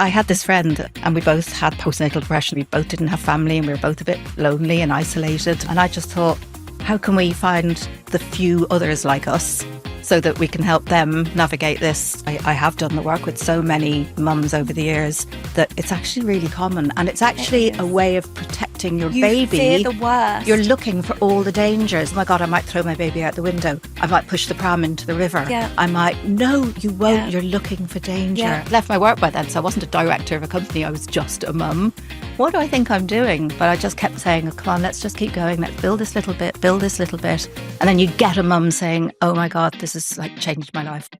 I had this friend and we both had postnatal depression. We both didn't have family and we were both a bit lonely and isolated. And I just thought, how can we find the few others like us so that we can help them navigate this? I have done the work with so many mums over the years that it's actually really common, and it's actually a way of protecting your baby. You fear the worst. You're looking for all the dangers. Oh my God, I might throw my baby out the window. I might push the pram into the river. Yeah. I might, no, you won't. Yeah. You're looking for danger. Yeah. I left my work by then, so I wasn't a director of a company. I was just a mum. What do I think I'm doing? But I just kept saying, oh, come on, let's just keep going. Let's build this little bit, build this little bit. And then you get a mum saying, oh my God, this has like changed my life.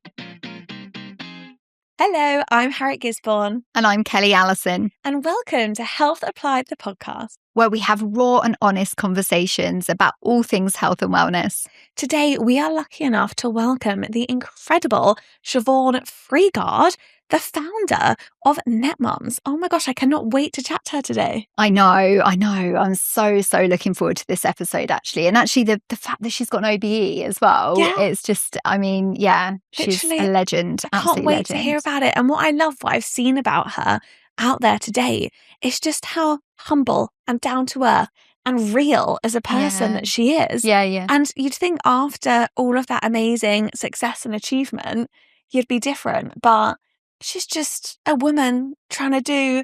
Hello, I'm Harriet Gisborne. And I'm Kelly Allison. And welcome to Health Applied, the podcast, where we have raw and honest conversations about all things health and wellness. Today, we are lucky enough to welcome the incredible Siobhan Freegard, the founder of Netmums. Oh my gosh, I cannot wait to chat to her today. I know. I'm so looking forward to this episode, actually. And actually, the fact that she's got an OBE as well, it's just, she's Literally, a legend. I can't wait to hear about it. And what I love, what I've seen about her out there today, is just how humble and down to earth and real as a person that she is. Yeah. And you'd think after all of that amazing success and achievement, you'd be different. But she's just a woman trying to do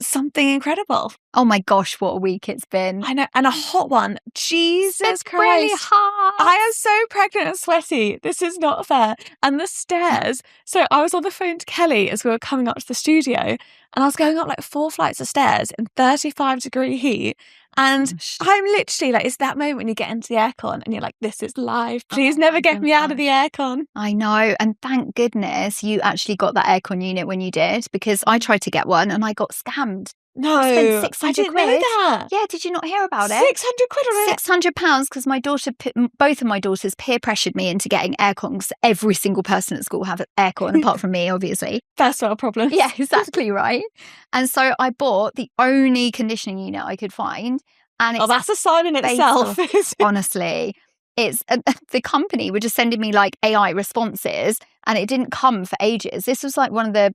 something incredible. Oh my gosh, what a week it's been. I know. And a hot one. Jesus it's Christ. Really hot. I am so pregnant and sweaty. This is not fair. And the stairs. So I was on the phone to Kelly as we were coming up to the studio, and I was going up like 4 flights of stairs in 35-degree heat. And I'm literally like, it's that moment when you get into the aircon and you're like, this is live. Please never get me out of the aircon. I know. And thank goodness you actually got that aircon unit when you did, because I tried to get one and I got scammed. No, I spent 600 I didn't quid. know that. Yeah, did you not hear about it? 600 quid on it. £600 because my daughter, both of my daughters peer pressured me into getting aircons. Every single person at school have an aircon apart from me, obviously. First world problem. Yeah, exactly right. And so I bought the only conditioning unit I could find. And it's that's a sign in itself. Honestly, it's the company were just sending me like AI responses, and it didn't come for ages. This was like one of the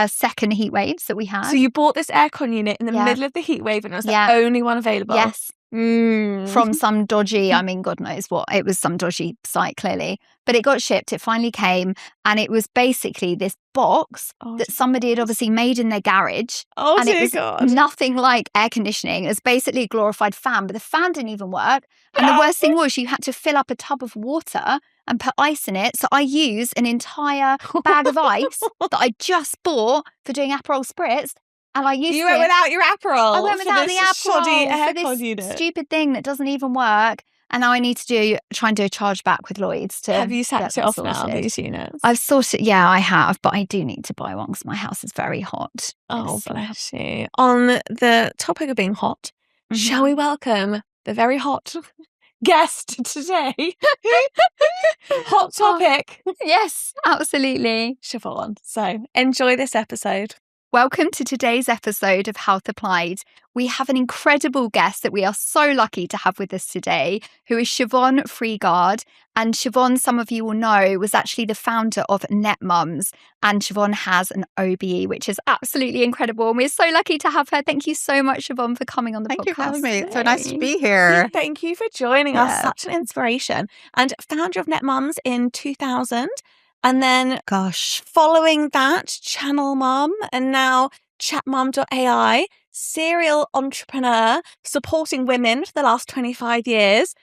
second heat waves that we had. So you bought this aircon unit in the middle of the heat wave, and it was the only one available. Yes. From some dodgy, God knows what. It was some dodgy site, clearly. But it got shipped. It finally came. And it was basically this box that somebody had obviously made in their garage. Oh, and dear it was God. nothing like air conditioning. It was basically a glorified fan, but the fan didn't even work. And the worst thing was you had to fill up a tub of water and put ice in it. So I used an entire bag of ice that I just bought for doing Aperol Spritz. And I used You went without your Aperol. I went without the shoddy Aperol for aircon this unit. stupid thing that doesn't even work. And now I need to try and do a charge back with Lloyd's to Have you sacked it off sorted. now, these units? I've sorted, I have, but I do need to buy one because my house is very hot. Oh, bless you. On the topic of being hot, shall we welcome the very hot guest today? Hot topic. Yes, absolutely. Siobhan. So enjoy this episode. Welcome to today's episode of Health Applied. We have an incredible guest that we are so lucky to have with us today, who is Siobhan Freegard. And Siobhan, some of you will know, was actually the founder of Netmums. And Siobhan has an OBE, which is absolutely incredible. And we're so lucky to have her. Thank you so much, Siobhan, for coming on the podcast. Thank you for having me. It's so nice to be here. Thank you for joining us. Such an inspiration. And founder of Netmums in 2000. And then, following that, Channel Mum, and now Chatmum.ai, serial entrepreneur, supporting women for the last 25 years.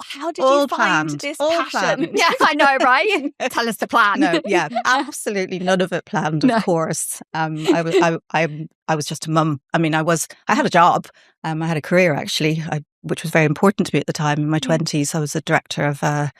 How did you find this passion? Yeah, I know, right? Tell us the plan. No, absolutely none of it planned, of course. I was just a mum. I mean, I had a job. I had a career, actually, which was very important to me at the time. In my 20s, I was a director of a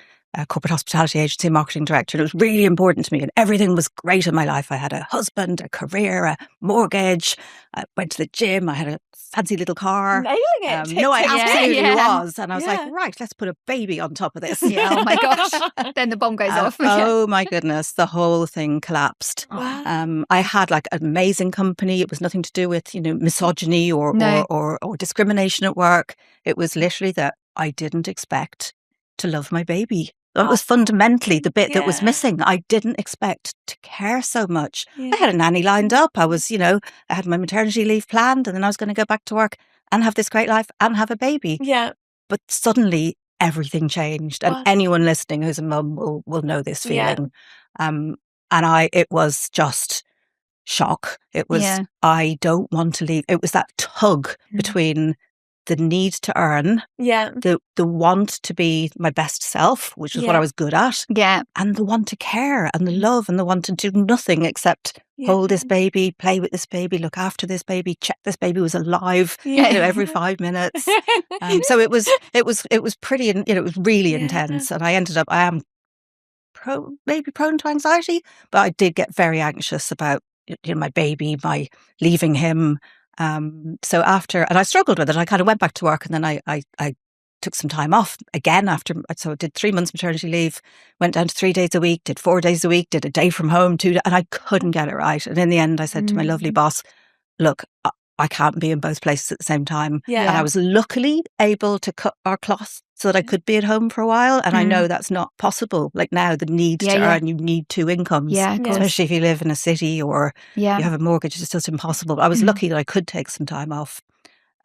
corporate hospitality agency, marketing director. And it was really important to me, and everything was great in my life. I had a husband, a career, a mortgage. I went to the gym. I had a fancy little car. Nailing it. No, I absolutely was. And I was like, right, let's put a baby on top of this. Yeah, oh my gosh. Then the bomb goes off. Oh my goodness, the whole thing collapsed. Wow. I had like an amazing company. It was nothing to do with, misogyny or discrimination at work. It was literally that I didn't expect to love my baby. That was fundamentally the bit that was missing. I didn't expect to care so much. I had a nanny lined up. I was, I had my maternity leave planned, and then I was going to go back to work and have this great life and have a baby. Yeah. But suddenly everything changed. And anyone listening who's a mum will know this feeling. And it was just shock. It was, I don't want to leave. It was that tug between the need to earn, the want to be my best self, which is what I was good at, and the want to care and the love and the want to do nothing except hold this baby, play with this baby, look after this baby, check this baby was alive, every 5 minutes. So it was pretty, it was really intense, and I ended up, I am maybe prone to anxiety, but I did get very anxious about my baby, my leaving him. So after, and I struggled with it, I kind of went back to work, and then I took some time off again so I did 3 months maternity leave, went down to 3 days a week, did 4 days a week, did a day from home, 2 days, and I couldn't get it right. And in the end, I said to my lovely boss, look, I can't be in both places at the same time. And I was luckily able to cut our cloth so that I could be at home for a while. And I know that's not possible. Like now, the need to earn, you need 2 incomes, especially if you live in a city or you have a mortgage. It's just impossible. But I was lucky that I could take some time off.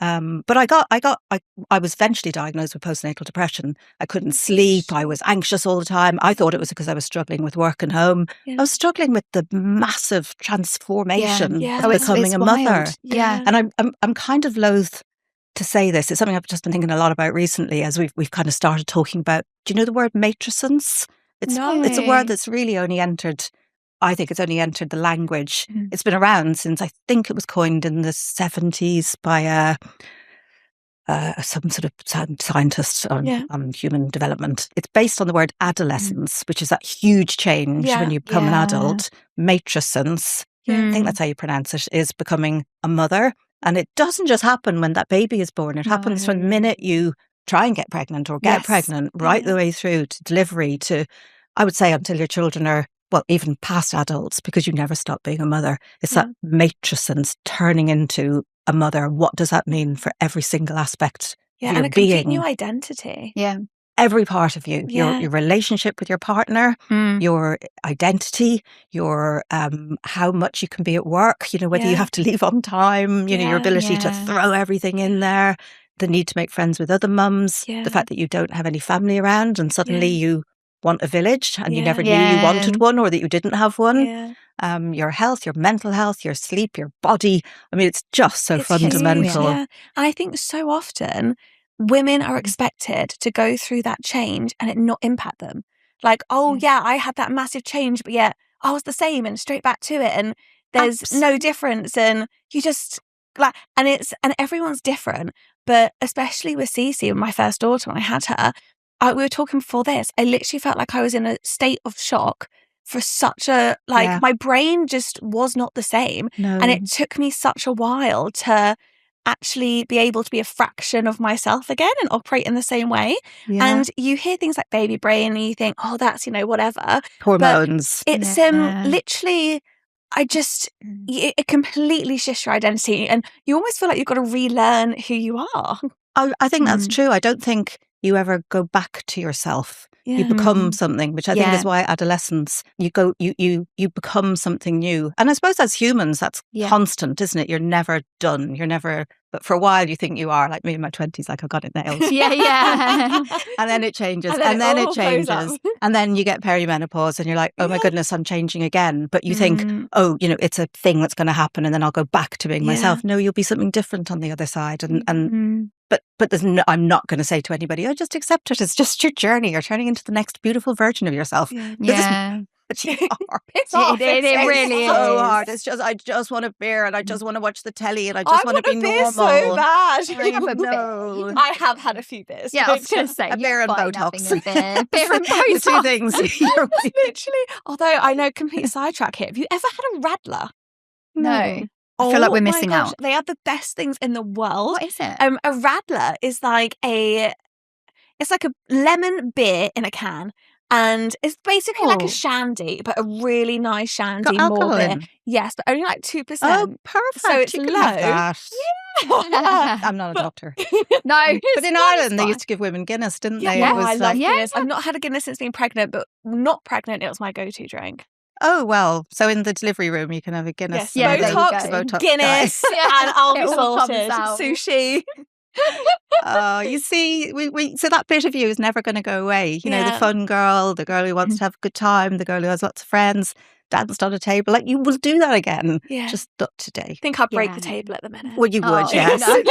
But I was eventually diagnosed with postnatal depression. I couldn't sleep. I was anxious all the time. I thought it was because I was struggling with work and home. I was struggling with the massive transformation of becoming a mother. And I'm kind of loath to say this. It's something I've just been thinking a lot about recently as we've kind of started talking about. Do you know the word matrescence? It's a word that's really only entered. I think it's only entered the language. It's been around since I think it was coined in the 70s by some sort of scientist on human development. It's based on the word adolescence, which is that huge change when you become an adult. Matrescence, I think that's how you pronounce it, is becoming a mother. And it doesn't just happen when that baby is born. It happens from the minute you try and get pregnant or get pregnant, right the way through to delivery to, I would say, until your children are, well, even past adults, because you never stop being a mother. It's that matrescence turning into a mother. What does that mean for every single aspect of your and a being? complete new identity. Every part of you, your relationship with your partner, your identity, your how much you can be at work, whether you have to leave on time, your ability to throw everything in there, the need to make friends with other mums, the fact that you don't have any family around and suddenly you want a village and you never knew you wanted one or that you didn't have one. Your health, your mental health, your sleep, your body. I mean, it's just so fundamental. And I think so often women are expected to go through that change and it not impact them. Like, I had that massive change, but yet I was the same and straight back to it. And there's no difference. And you just and everyone's different. But especially with Cece, my first daughter, when I had her, we were talking before this, I literally felt like I was in a state of shock for such a, my brain just was not the same. And it took me such a while to actually be able to be a fraction of myself again and operate in the same way. And you hear things like baby brain and you think, oh, that's, whatever. Hormones. But it's literally, it completely shifts your identity and you almost feel like you've got to relearn who you are. I think that's true. I don't think you ever go back to yourself. You become something, which I think is why adolescence, you become something new. And I suppose as humans, that's constant, isn't it? You're never done. But for a while you think you are, like me in my 20s, like I've got it nailed. And then it changes. And then it changes. And then you get perimenopause and you're like, oh my goodness, I'm changing again. But you think, it's a thing that's going to happen and then I'll go back to being myself. No, you'll be something different on the other side. But I'm not going to say to anybody, just accept it. It's just your journey. You're turning into the next beautiful version of yourself. But you are. It really is so hard. It's just, I just want a beer and I just want to watch the telly and I just want to be normal. So bad. No. I have had a few beers. Yeah, I was going to say a beer and Botox. Beer and Botox. Two things. Literally. Although I know, complete sidetrack here. Have you ever had a Radler? No. I feel like we're missing out. They are the best things in the world. What is it? A Radler is like a lemon beer in a can. And it's basically like a shandy, but a really nice shandy. Got alcohol more beer. in? Yes, but only like 2%. Oh, perfect. So it's you low. can have that. I'm not a doctor. No. But in Ireland, they used to give women Guinness, didn't they? Yeah, It was I love like, Guinness. I've not had a Guinness since being pregnant, but not pregnant, it was my go-to drink. oh, well, so in the delivery room, you can have a Guinness. Yes, Yeah, there you Botox, go. Botox Guinness, guy. and I'll It be all comes sorted. out. Sushi. You see, so that bit of you is never going to go away. You know, the fun girl, the girl who wants to have a good time, the girl who has lots of friends, danced on a table. Like, you will do that again. Yeah. Just not today. I think I'd break Yeah. the table at the minute. Well, you would, Oh, yes. no.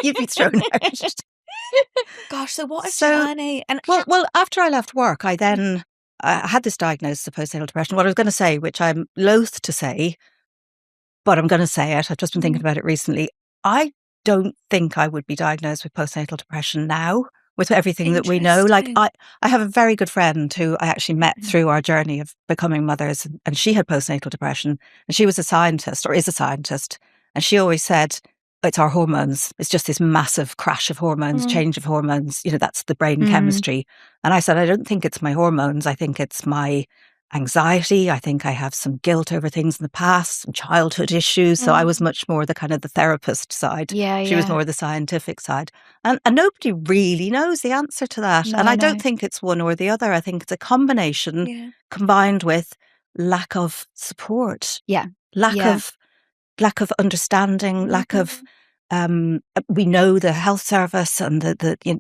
You'd be thrown out. Gosh, so what a So- journey. And Well, after I left work, I then I had this diagnosis of postnatal depression. What I was going to say, which I'm loath to say, but I'm going to say it. I've just been thinking about it recently. I don't think I would be diagnosed with postnatal depression now, with everything that we know. Like, Interesting. I have a very good friend who I actually met through our journey of becoming mothers, and she had postnatal depression, and she was a scientist, or is a scientist, and she always said, it's our hormones. It's just this massive crash of hormones, change of hormones. You know, that's the brain chemistry. And I said, I don't think it's my hormones. I think it's my anxiety. I think I have some guilt over things in the past, some childhood issues. So I was much more the kind of the therapist side. Yeah, She was more the scientific side. And nobody really knows the answer to that. No, and I no. don't think it's one or the other. I think it's a combination combined with lack of support. Yeah. Lack of understanding, lack of we know the health service and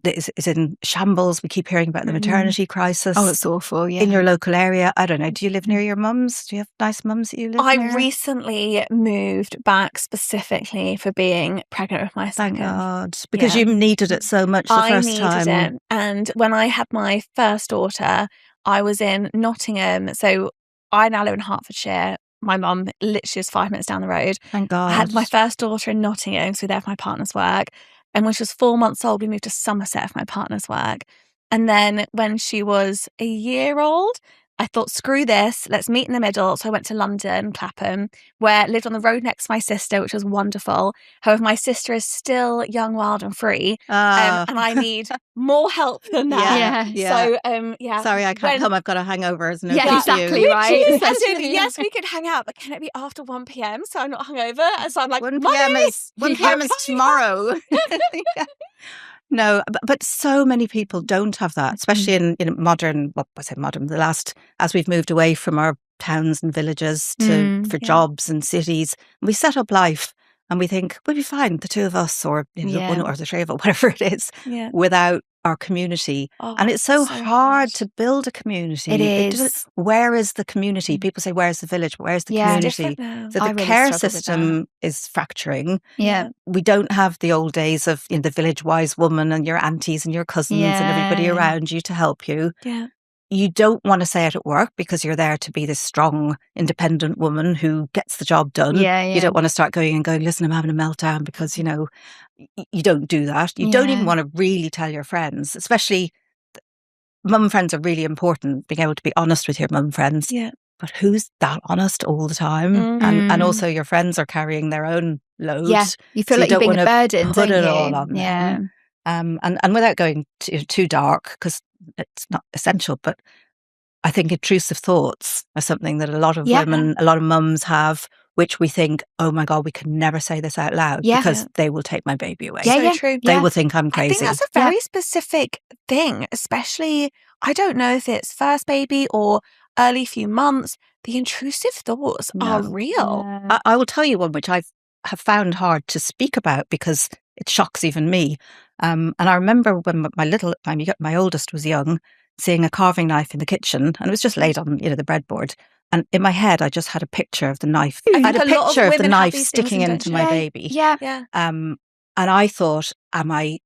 is in shambles. We keep hearing about the maternity crisis. Oh, it's awful. Yeah. In your local area. I don't know. Do you live near your mums? Do you have nice mums that you live near? I recently moved back specifically for being pregnant with my second. Thank God. Because you needed it so much the first time. I needed it. And when I had my first daughter, I was in Nottingham. So I now live in Hertfordshire. My mum literally is 5 minutes down the road. Thank God. I had my first daughter in Nottingham, so we were there for my partner's work. And when she was 4 months old, we moved to Somerset for my partner's work. And then when she was a year old, I thought, screw this, let's meet in the middle. So I went to London, Clapham, where I lived on the road next to my sister, which was wonderful. However, my sister is still young, wild and free. And I need more help than that. Yeah. So, Sorry, I can't come. I've got a hangover. As no Yeah, good to exactly, you. right? As in, yes, we could hang out, but can it be after 1 p.m. so I'm not hungover? And so I'm like, 1 p.m. is tomorrow. No, but so many people don't have that, especially in modern, as we've moved away from our towns and villages for jobs and cities, we set up life and we think we'll be fine, the two of us, or one or the three of us, whatever it is, without our community. And it's so hard to build a community. It is. Where is the community? People say, where's the village? Where's the community? So the really care struggle with system is fracturing. Yeah. We don't have the old days of the village wise woman and your aunties and your cousins and everybody around you to help you. Yeah. You don't want to say it at work because you're there to be this strong, independent woman who gets the job done. You don't want to start going, listen, I'm having a meltdown because, you don't do that. You don't even want to really tell your friends, especially mum friends are really important, being able to be honest with your mum friends. Yeah. But who's that honest all the time? And also your friends are carrying their own load. Yeah. You feel like you're being a burden, put don't it you? all on them. And without going too dark, because it's not essential, but I think intrusive thoughts are something that a lot of women, a lot of mums have, which we think, oh my God, we can never say this out loud because they will take my baby away. So true. They will think I'm crazy. I think that's a very specific thing, especially, I don't know if it's first baby or early few months. The intrusive thoughts are real. I will tell you one which I have found hard to speak about because it shocks even me. And I remember when my oldest was young, seeing a carving knife in the kitchen, and it was just laid on the breadboard. And in my head, I just had a picture of the knife. I had a picture of the knife sticking into my baby. Yeah. And I thought, am I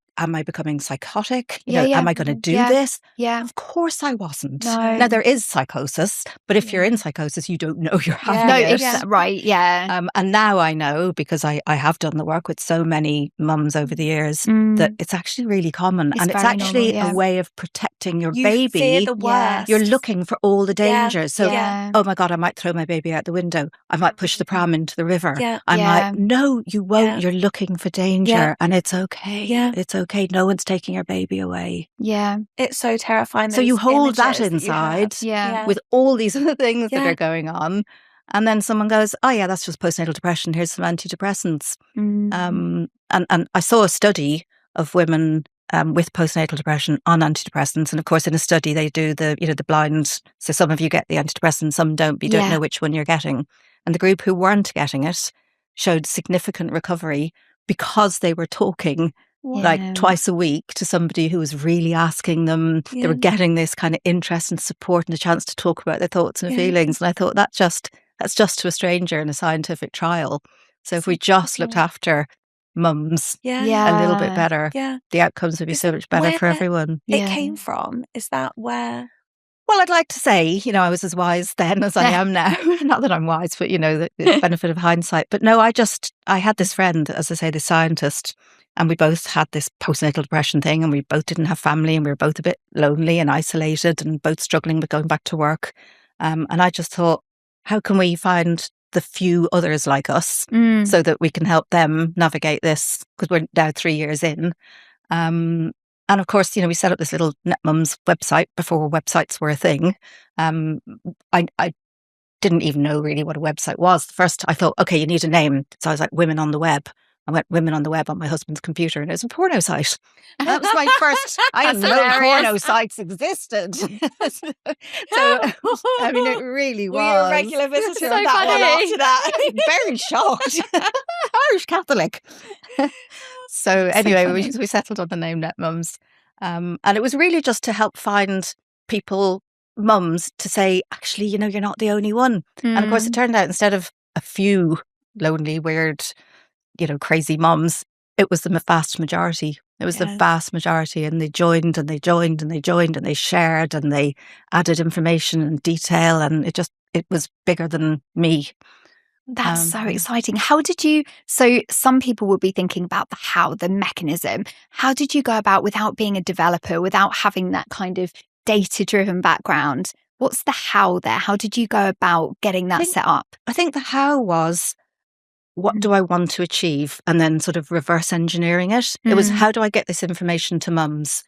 becoming psychotic? Am I going to do this? Yeah. Of course I wasn't. No. Now, there is psychosis, but if you're in psychosis, you don't know you're having it. Right, yeah. And now I know, because I have done the work with so many mums over the years, that it's actually really common. And it's actually a way of protecting your baby. You fear the worst. You're looking for all the dangers. So, oh my God, I might throw my baby out the window. I might push the pram into the river. I might, no, you won't. You're looking for danger and it's okay. It's okay. No one's taking your baby away. Yeah. It's so terrifying. So you hold that inside with all these other things that are going on. And then someone goes, oh yeah, that's just postnatal depression. Here's some antidepressants. And I saw a study of women with postnatal depression on antidepressants. And of course, in a study, they do the blind. So some of you get the antidepressant, some don't, but you don't know which one you're getting. And the group who weren't getting it showed significant recovery because they were talking like twice a week to somebody who was really asking them. They were getting this kind of interest and support and a chance to talk about their thoughts and feelings. And I thought that's just to a stranger in a scientific trial. So if we just looked after mums a little bit better, the outcomes would be so much better for everyone. It came from, is that where? Well, I'd like to say, I was as wise then as I am now. Not that I'm wise, but, the benefit of hindsight. But no, I had this friend, as I say, this scientist, and we both had this postnatal depression thing, and we both didn't have family, and we were both a bit lonely and isolated and both struggling with going back to work. And I just thought, how can we find the few others like us so that we can help them navigate this? Because we're now 3 years in. And of course, we set up this little Netmums website before websites were a thing. I didn't even know really what a website was. First, I thought, okay, you need a name. So I was like, Women on the Web. I went Women on the Web on my husband's computer, and it was a porno site. And that was my first. I didn't know porno sites existed. So, I mean, it really was. Were you a regular visitor So on that one funny. after that? Very shocked. Irish Catholic. So anyway, we settled on the name Netmums. And it was really just to help find people, mums, to say, actually, you're not the only one. And of course, it turned out instead of a few lonely, weird, crazy mums, it was the vast majority. It was the vast majority. And they joined and they joined and they joined and they shared and they added information and detail. And it was bigger than me. That's so exciting. So some people will be thinking about the mechanism. How did you go about, without being a developer, without having that kind of data-driven background? What's the how there? How did you go about getting that set up? I think the how was, what do I want to achieve? And then sort of reverse engineering it. It was, how do I get this information to mums?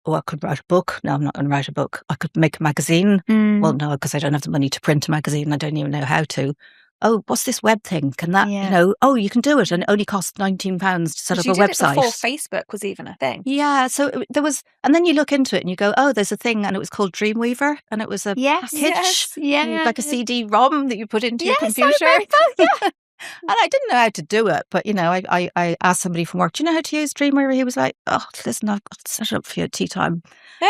Oh, I could write a book. No, I'm not going to write a book. I could make a magazine. Well, no, because I don't have the money to print a magazine. I don't even know how to. Oh, what's this web thing? Can that, you can do it. And it only costs £19 to set up a website. Before Facebook was even a thing. Yeah. So there was, and then you look into it and you go, oh, there's a thing, and it was called Dreamweaver, and it was a package, like a CD-ROM that you put into your computer. And I didn't know how to do it, but, I asked somebody from work, do you know how to use Dreamweaver? He was like, oh, listen, I've got to set it up for you at tea time.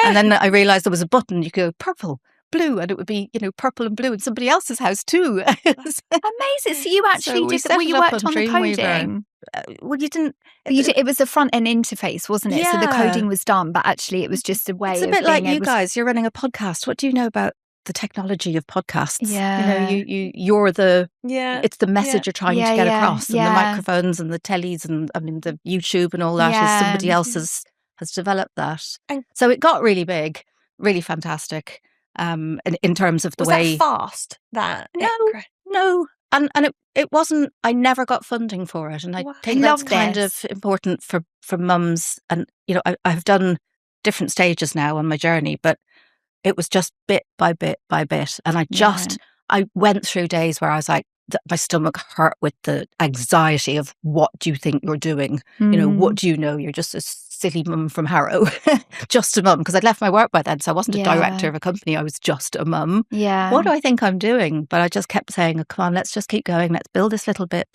And then I realised there was a button, you go purple, blue, and it would be, purple and blue in somebody else's house too. Amazing. So you actually you worked on the coding? Well, you didn't. It was a front end interface, wasn't it? So the coding was done, but actually it was just a way. It's a bit like you guys. You're running a podcast. What do you know about the technology of podcasts? Yeah, you're the it's the message you're trying to get across, and the microphones and the tellies and the YouTube and all that is somebody else has developed that. And so it got really big, really fantastic. In terms of the way that fast no, and it wasn't. I never got funding for it, and I think that's kind of important for mums. And I've done different stages now on my journey, but it was just bit by bit by bit, and I went through days where I was like, my stomach hurt with the anxiety of, what do you think you're doing? What do you know? You're just a silly mum from Harrow, just a mum, because I'd left my work by then, so I wasn't a director of a company, I was just a mum. What do I think I'm doing? But I just kept saying, oh, come on, let's just keep going, let's build this little bit,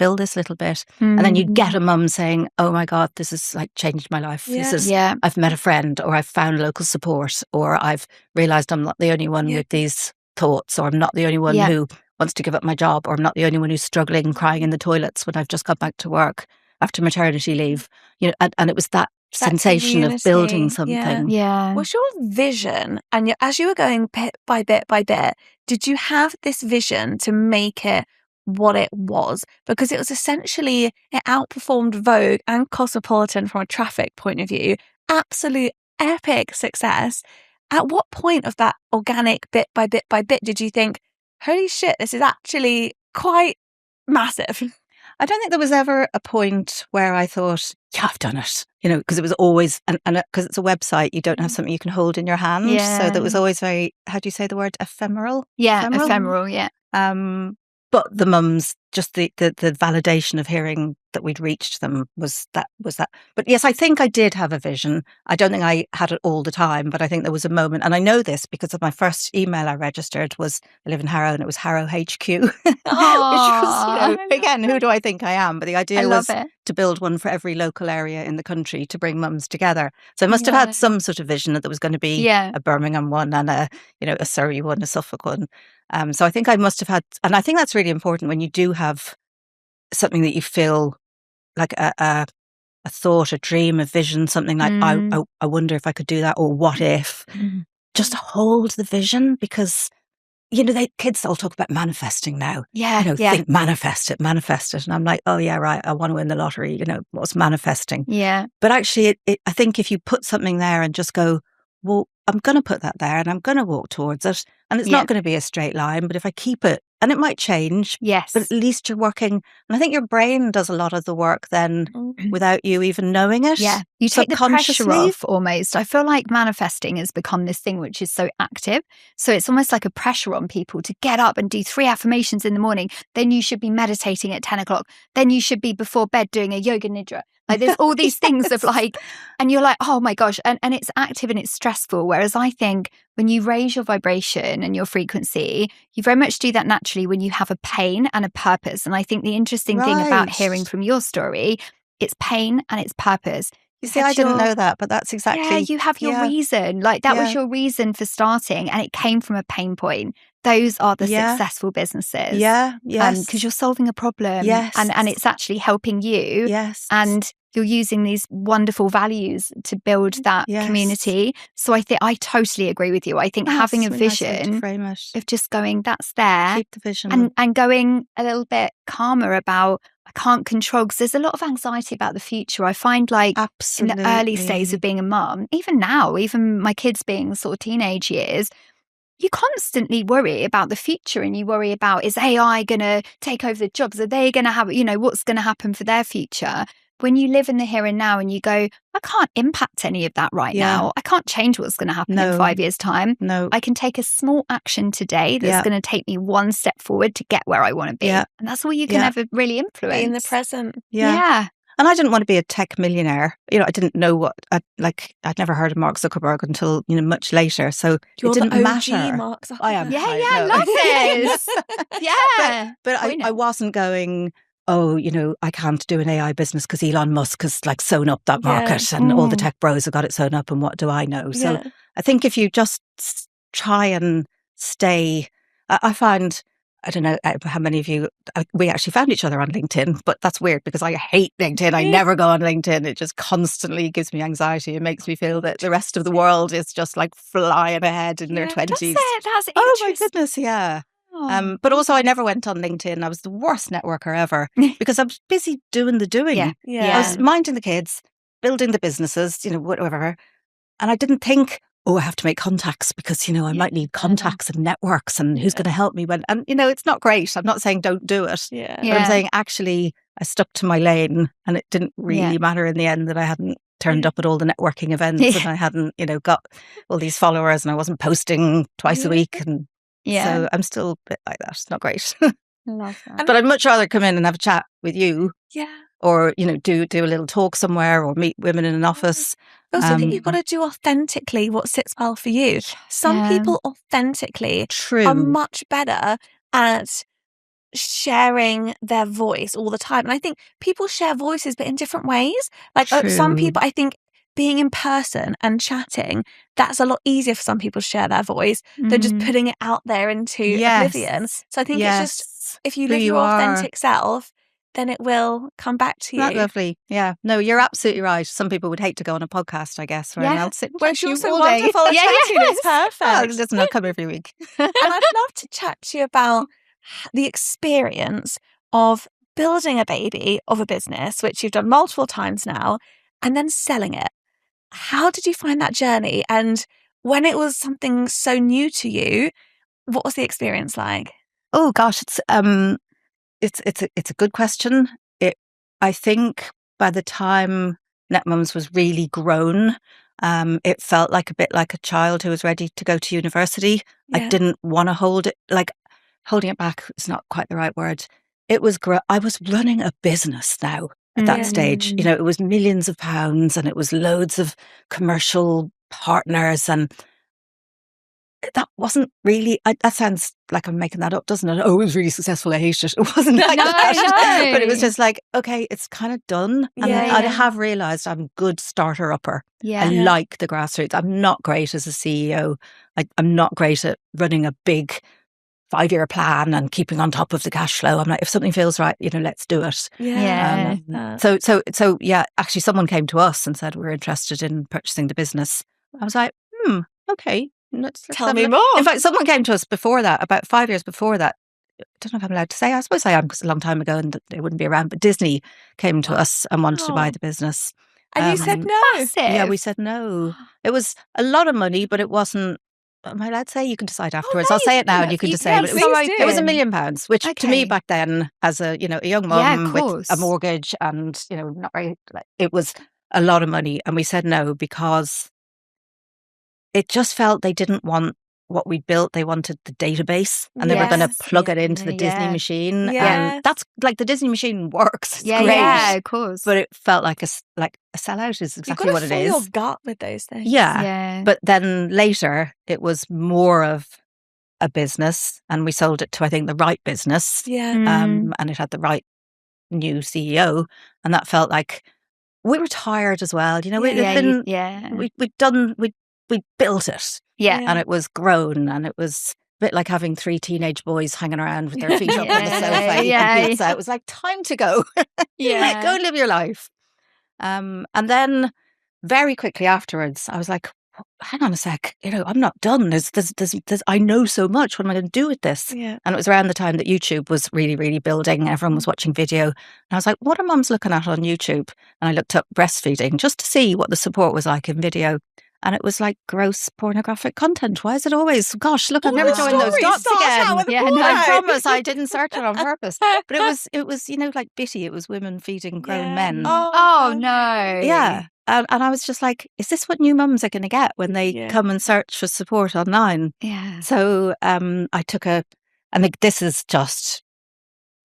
and then you get a mum saying, oh my God, this has like changed my life. This is, I've met a friend, or I've found local support, or I've realised I'm not the only one with these thoughts, or I'm not the only one who wants to give up my job, or I'm not the only one who's struggling, crying in the toilets when I've just got back to work after maternity leave. And it was that sensation community of building something. What's your vision? And as you were going bit by bit by bit, did you have this vision to make it what it was? Because it was essentially, it outperformed Vogue and Cosmopolitan from a traffic point of view. Absolute epic success. At what point of that organic bit by bit by bit did you think, holy shit, this is actually quite massive? I don't think there was ever a point where I thought, yeah, I've done it, because it was always, and because it's a website, you don't have something you can hold in your hand. So that was always very, how do you say the word, ephemeral? Ephemeral, But But the mums, just the validation of hearing that we'd reached them was that. But yes, I think I did have a vision. I don't think I had it all the time, but I think there was a moment, and I know this because of my first email I registered was, I live in Harrow, and it was Harrow HQ, which was, again, who do I think I am? But the idea was to build one for every local area in the country to bring mums together. So I must have had some sort of vision that there was going to be a Birmingham one and a Surrey one, a Suffolk one. So I think I must have had, and I think that's really important when you do have something that you feel like a thought, a dream, a vision, something like, I wonder if I could do that, or what if, just hold the vision, because, kids all talk about manifesting now. Think manifest it. And I'm like, oh yeah, right, I want to win the lottery, what's manifesting? Yeah. But actually, I think if you put something there and just go, well, I'm going to put that there and I'm going to walk towards it. And it's not going to be a straight line, but if I keep it, and it might change, but at least you're working. And I think your brain does a lot of the work then without you even knowing it. Yeah, you take the pressure off almost. I feel like manifesting has become this thing which is so active. So it's almost like a pressure on people to get up and do 3 affirmations in the morning. Then you should be meditating at 10 o'clock. Then you should be before bed doing a yoga nidra. Like there's all these things of like, and you're like, oh my gosh. And it's active and it's stressful. Whereas I think when you raise your vibration and your frequency, you very much do that naturally when you have a pain and a purpose. And I think the interesting thing about hearing from your story, it's pain and it's purpose. You see, I didn't know that, but that's exactly. Yeah, you have your reason. Like that was your reason for starting, and it came from a pain point. Those are the successful businesses. Yeah, yes. Because you're solving a problem. Yes. And it's actually helping you. Yes. And you're using these wonderful values to build that community. So I totally agree with you. I think having a vision of just going, that's there. Keep the vision. And going a little bit calmer about, I can't control, because there's a lot of anxiety about the future. I find like in the early stages of being a mum, even now, even my kids being sort of teenage years, you constantly worry about the future, and you worry about, is AI going to take over the jobs? Are they going to have, what's going to happen for their future? When you live in the here and now and you go, I can't impact any of that right now. I can't change what's going to happen in 5 years' time. No. I can take a small action today that's going to take me one step forward to get where I want to be. And that's all you can ever really influence. Be in the present. Yeah. And I didn't want to be a tech millionaire. I didn't know what, I'd never heard of Mark Zuckerberg until, much later. So You're it didn't the OG matter. Mark Zuckerberg. I am. Yeah, love this. But I wasn't going, I can't do an AI business because Elon Musk has sewn up that market and all the tech bros have got it sewn up, and what do I know? So I think if you just try and stay, I find, I don't know how many of you, we actually found each other on LinkedIn, but that's weird because I hate LinkedIn. I never go on LinkedIn. It just constantly gives me anxiety. It makes me feel that the rest of the world is just flying ahead in their 20s. That's interesting. Oh my goodness, yeah. But also I never went on LinkedIn. I was the worst networker ever because I was busy doing the doing. I was minding the kids, building the businesses, whatever. And I didn't think, I have to make contacts because, I might need contacts and networks and who's going to help me when, and it's not great. I'm not saying don't do it. But I'm saying actually I stuck to my lane, and it didn't really matter in the end that I hadn't turned up at all the networking events and I hadn't, got all these followers and I wasn't posting twice a week. And so I'm still a bit like that. It's not great. Love that. But I'd much rather come in and have a chat with you. Or, do a little talk somewhere or meet women in an office. Also, I think you've got to do authentically what sits well for you. Some people authentically are much better at sharing their voice all the time. And I think people share voices, but in different ways. Some people, I think, being in person and chatting, that's a lot easier for some people to share their voice than just putting it out there into oblivion. So I think it's just, if you live your authentic self, then it will come back to you. That's lovely. Yeah. No, you're absolutely right. Some people would hate to go on a podcast, I guess, where I'll sit and you're so wonderful at chatting. It's perfect. Well, it doesn't I'll come every week. And I'd love to chat to you about the experience of building a baby of a business, which you've done multiple times now, and then selling it. How did you find that journey? And when it was something so new to you, what was the experience like? Oh gosh, it's a good question. I think by the time Netmums was really grown, it felt a bit like a child who was ready to go to university. I didn't want to hold it. holding it back is not quite the right word. It was I was running a business now at that stage. You know, it was millions of pounds and it was loads of commercial partners, and that wasn't really, that sounds like I'm making that up, doesn't it? Oh, it was really successful, I hate it. It wasn't like that. But it was just like, okay, it's kind of done. And I have realised I'm a good starter-upper. I like the grassroots. I'm not great as a CEO. I'm not great at running a big 5-year plan and keeping on top of the cash flow. I'm like, if something feels right, you know, let's do it. So yeah, actually someone came to us and said, we're interested in purchasing the business. I was like, okay. Let's tell me more. In fact, someone came to us before that, about 5 years before that. I don't know if I'm allowed to say. I suppose I am, because it's a long time ago and they wouldn't be around. But Disney came to us and wanted to buy the business. And you said no. Massive. Yeah, we said no. It was a lot of money, but it wasn't. Am I allowed to say? You can decide afterwards. I'll say it now and you can just say. But it was $1 million, which to me back then, as a young mum with a mortgage and not very, it was a lot of money, and we said no because it just felt they didn't want what we built. They wanted the database, and they were going to plug it into the Disney machine. And that's like, the Disney machine works. It's great. Yeah, of course. But it felt like a sellout is exactly what it is. You've got to fill your gut with those things. Yeah. But then later, it was more of a business, and we sold it to, I think, the right business. And it had the right new CEO, and that felt like we were tired as well. We built it, and it was grown, and it was a bit like having 3 teenage boys hanging around with their feet up on the sofa eating pizza. It was like, time to go. Go and live your life. And then very quickly afterwards, I was like, hang on a sec, I'm not done. There's I know so much. What am I going to do with this? And it was around the time that YouTube was really, really building. Everyone was watching video. And I was like, what are mums looking at on YouTube? And I looked up breastfeeding just to see what the support was like in video. And it was like gross pornographic content. Why is it always? Gosh, look, I've never joined those dots again. I promise I didn't search it on purpose. But it was like bitty. It was women feeding grown men. Oh no. Yeah. And I was just like, is this what new mums are going to get when they come and search for support online? Yeah. So I took this is just,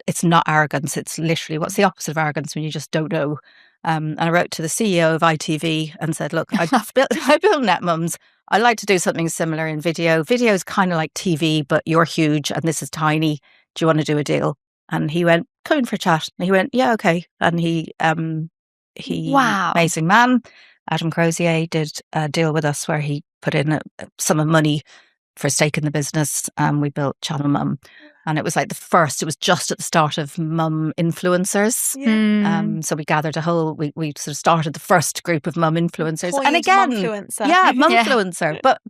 it's not arrogance. It's literally, what's the opposite of arrogance when you just don't know? And I wrote to the CEO of ITV and said, look, I built Netmums. I'd like to do something similar in video. Video is kind of like TV, but you're huge and this is tiny. Do you want to do a deal? And he went, come in for a chat. And he went, yeah, okay. And he amazing man, Adam Crozier, did a deal with us where he put in a sum of money for a stake in the business, and we built Chatmum. And it was like it was just at the start of mum influencers. So we gathered we sort of started the first group of mum influencers. And again, mumfluencer. But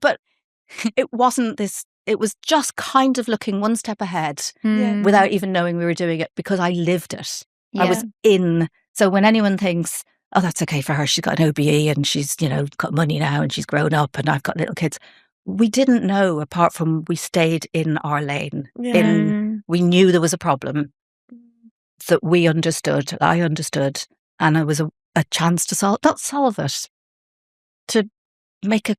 it wasn't this, it was just kind of looking one step ahead without even knowing we were doing it, because I lived it. I was in. So when anyone thinks, oh, that's okay for her, she's got an OBE and she's, got money now and she's grown up and I've got little kids. We didn't know, apart from we stayed in our lane. We knew there was a problem that we understood, I understood, and it was a chance to not solve it, to make an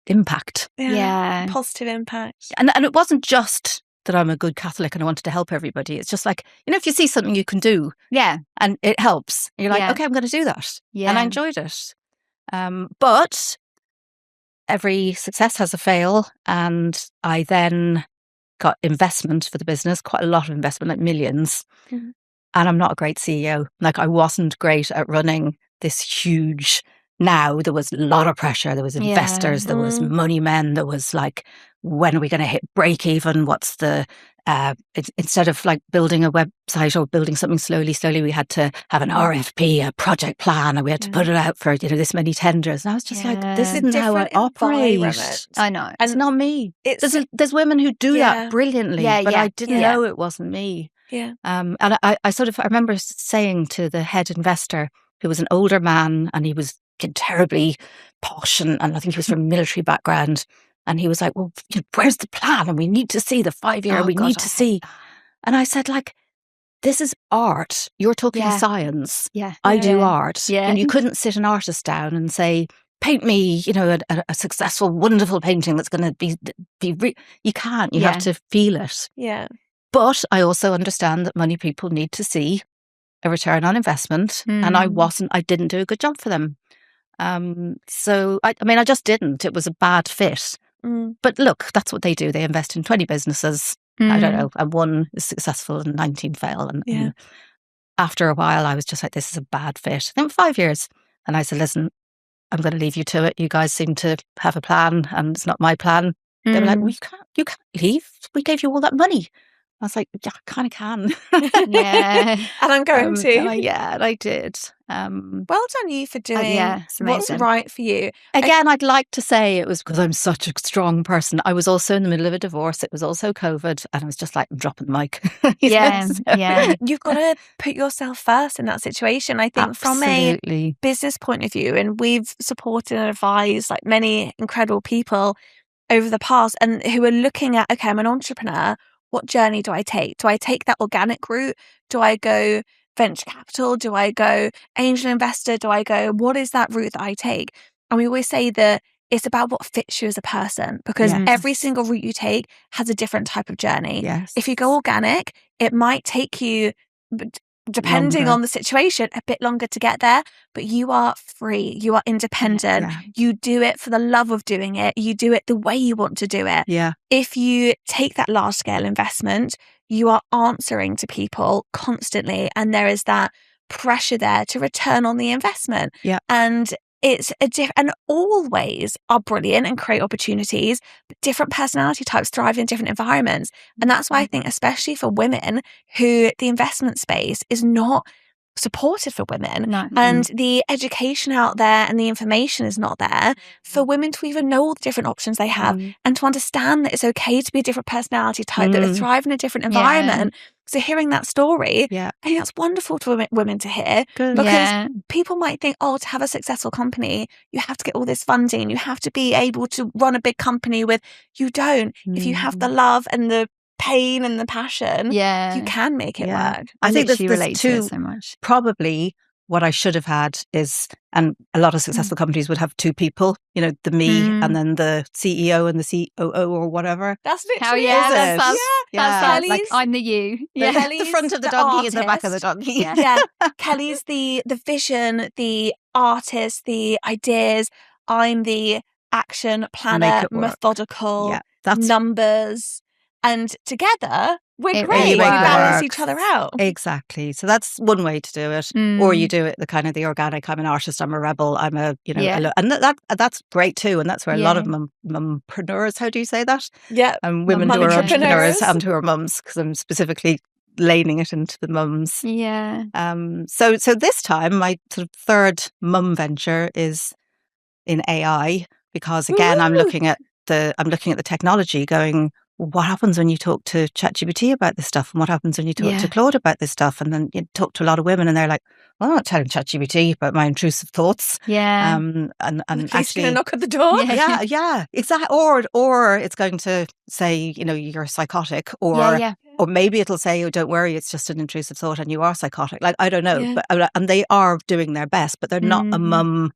impact. Positive impact. And it wasn't just that I'm a good Catholic and I wanted to help everybody. It's just like, if you see something you can do and it helps, you're like, okay, I'm going to do that. And I enjoyed it. But every success has a fail, and I then got investment for the business, quite a lot of investment, like millions. And I'm not a great CEO. Like, I wasn't great at running this huge. Now there was a lot of pressure. There was investors, there was money men, there was like, when are we going to hit break even? What's the instead of like building a website or building something slowly, we had to have an RFP, a project plan, and we had to put it out for this many tenders. And I was just like, this isn't how I operate. I know, it's not me. There's women who do that brilliantly, but I didn't know it wasn't me. And I remember saying to the head investor, who was an older man, and he was terribly posh, and I think he was from a military background. And he was like, well, where's the plan? And we need to see the 5-year, need to see. And I said, like, this is art. You're talking science. I do art. And you couldn't sit an artist down and say, paint me, a successful, wonderful painting that's going to be you can't. You have to feel it. But I also understand that money people need to see a return on investment, and I didn't do a good job for them. So I just didn't. It was a bad fit. But look, that's what they do. They invest in 20 businesses. I don't know, and one is successful and 19 fail. And after a while, I was just like, this is a bad fit. Then 5 years, and I said, listen, I'm going to leave you to it. You guys seem to have a plan, and it's not my plan. They were like, you can't leave. We gave you all that money. I was like, yeah, I kind of can. Yeah. And I'm going to. And I did. Well done you for doing what's right for you. Again, I'd like to say it was because I'm such a strong person. I was also in the middle of a divorce. It was also COVID. And I was just like, I'm dropping the mic. You've got to put yourself first in that situation. I think from a business point of view, and we've supported and advised like many incredible people over the past and who are looking at, okay, I'm an entrepreneur. What journey do I take? Do I take that organic route? Do I go venture capital? Do I go angel investor? Do I go, what is that route that I take? And we always say that it's about what fits you as a person, because every single route you take has a different type of journey. Yes. If you go organic, it might take you, depending on the situation, a bit longer to get there, but you are free. You are independent. Yeah. You do it for the love of doing it. You do it the way you want to do it. Yeah. If you take that large scale investment, you are answering to people constantly, and there is that pressure there to return on the investment. Yeah. And it's and all ways are brilliant and create opportunities, but different personality types thrive in different environments. And that's why I think, especially for women who the investment space is not supported for women, and the education out there and the information is not there for women to even know all the different options they have and to understand that it's okay to be a different personality type, that they thrive in a different environment. So hearing that story, I think that's wonderful for women to hear. Good. Because people might think, oh, to have a successful company, you have to get all this funding, you have to be able to run a big company with, you don't. If you have the love and the pain and the passion, you can make it work. I think she there's relates two, to it so much. Probably what I should have had is, and a lot of successful companies would have two people, you know, the me and then the CEO and the COO or whatever. That's literally that's like I'm the you. The front of the donkey and the back of the donkey. Kelly's the vision, the artist, the ideas. I'm the action planner, methodical, numbers. And together, we're great. We balance each other out. Exactly. So that's one way to do it. Or you do it the kind of the organic, I'm an artist, I'm a rebel, I'm a, you know, and that's great too. And that's where a lot of mumpreneurs, how do you say that? Yeah. Women who are entrepreneurs and who are mums, because I'm specifically laning it into the mums. Yeah. So this time, my sort of third mum venture is in AI, because again, I'm looking at the technology going, what happens when you talk to ChatGPT about this stuff, and what happens when you talk to Claude about this stuff? And then you talk to a lot of women and they're like, well, I'm not telling ChatGPT about my intrusive thoughts. And actually going to knock at the door. Exactly. Or it's going to say, you know, you're psychotic, or maybe it'll say, oh, don't worry, it's just an intrusive thought and you are psychotic. Like, I don't know. But and they are doing their best, but they're not a mum.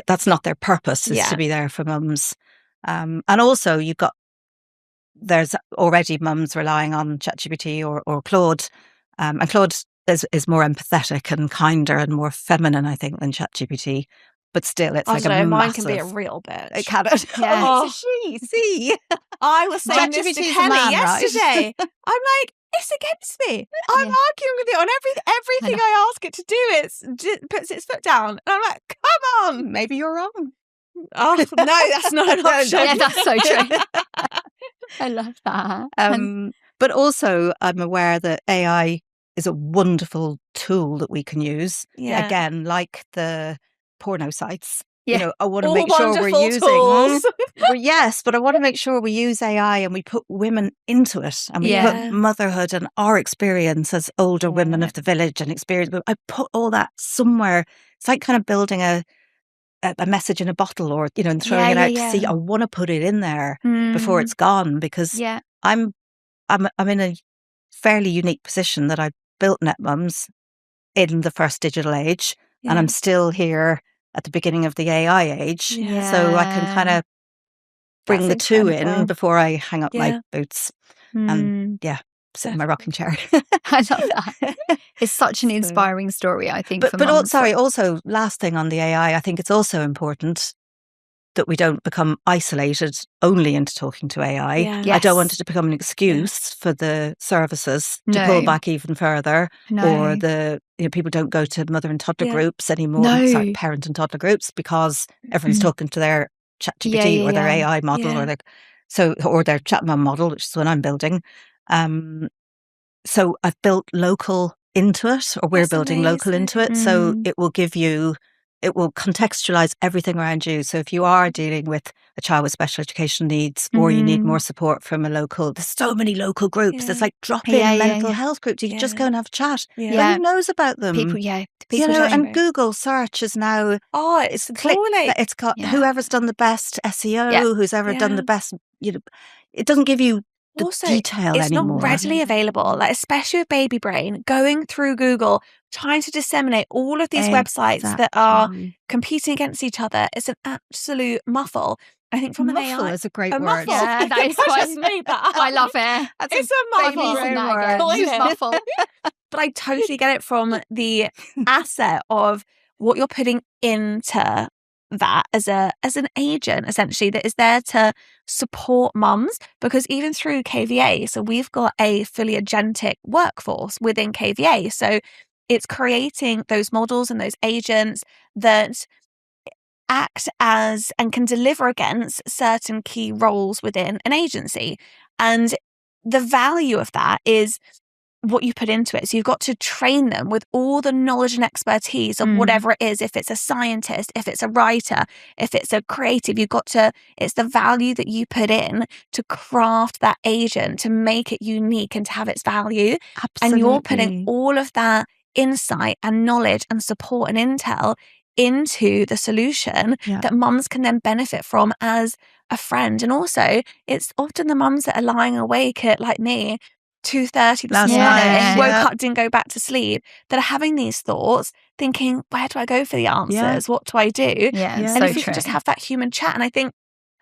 That's not their purpose, is to be there for mums. And also there's already mums relying on ChatGPT or Claude, and Claude is more empathetic and kinder and more feminine, I think, than ChatGPT. But still, it's like a mine can be a real bitch. It can. It's a she. See, I was saying this to Kelly yesterday. I'm like, it's against me. I'm arguing with it on everything I ask it to do. It puts its foot down, and I'm like, come on. Maybe you're wrong. Oh no, that's not an option. Yeah, that's so true. I love that. But also, I'm aware that AI is a wonderful tool that we can use. Again, like the porno sites. You know, I want to make sure we're using yes, but I want to make sure we use AI and we put women into it, and we put motherhood and our experience as older women of the village and experience. But I put all that somewhere. It's like kind of building a message in a bottle, or, you know, and throwing it out to see. I want to put it in there before it's gone, because I'm in a fairly unique position that I built Netmums in the first digital age, and I'm still here at the beginning of the AI age. So I can kind of bring the two in before I hang up my boots. And sit in my rocking chair. I love that. It's such an inspiring story, I think. But also, last thing on the AI, I think it's also important that we don't become isolated only into talking to AI. Yeah. Yes. I don't want it to become an excuse for the services to pull back even further, or people don't go to mother and toddler groups anymore. Sorry, parent and toddler groups, because everyone's talking to their ChatGPT or their AI model or their Chatmum model, which is what I'm building. So I've built local into it, or we're building local into it. So it will contextualize everything around you. So if you are dealing with a child with special educational needs, or you need more support from a local, there's so many local groups. There's like drop-in mental health groups. You can just go and have a chat. Who knows about them? People and Google search is now. Oh, it's appalling. It's got whoever's done the best SEO, who's ever done the best. It doesn't give you the detail it's anymore. Not readily available, like especially with baby brain, going through Google, trying to disseminate all of these websites that are competing against each other. It's an absolute muffle. I think from muffle an AI is a great word. Muffle. Yeah, that is quite. I love it. It's a muffle. But I totally get it from the asset of what you're putting into that as an agent, essentially, that is there to support mums, because even through KVA, so we've got a fully agentic workforce within KVA, so it's creating those models and those agents that act as and can deliver against certain key roles within an agency. And the value of that is what you put into it. So you've got to train them with all the knowledge and expertise of whatever it is. If it's a scientist, if it's a writer, if it's a creative, it's the value that you put in to craft that agent, to make it unique and to have its value. Absolutely. And you're putting all of that insight and knowledge and support and intel into the solution that mums can then benefit from as a friend. And also, it's often the mums that are lying awake at, like me, 2:30 this morning, woke up, didn't go back to sleep, that are having these thoughts, thinking, where do I go for the answers? What do I do? And if you can just have that human chat. And I think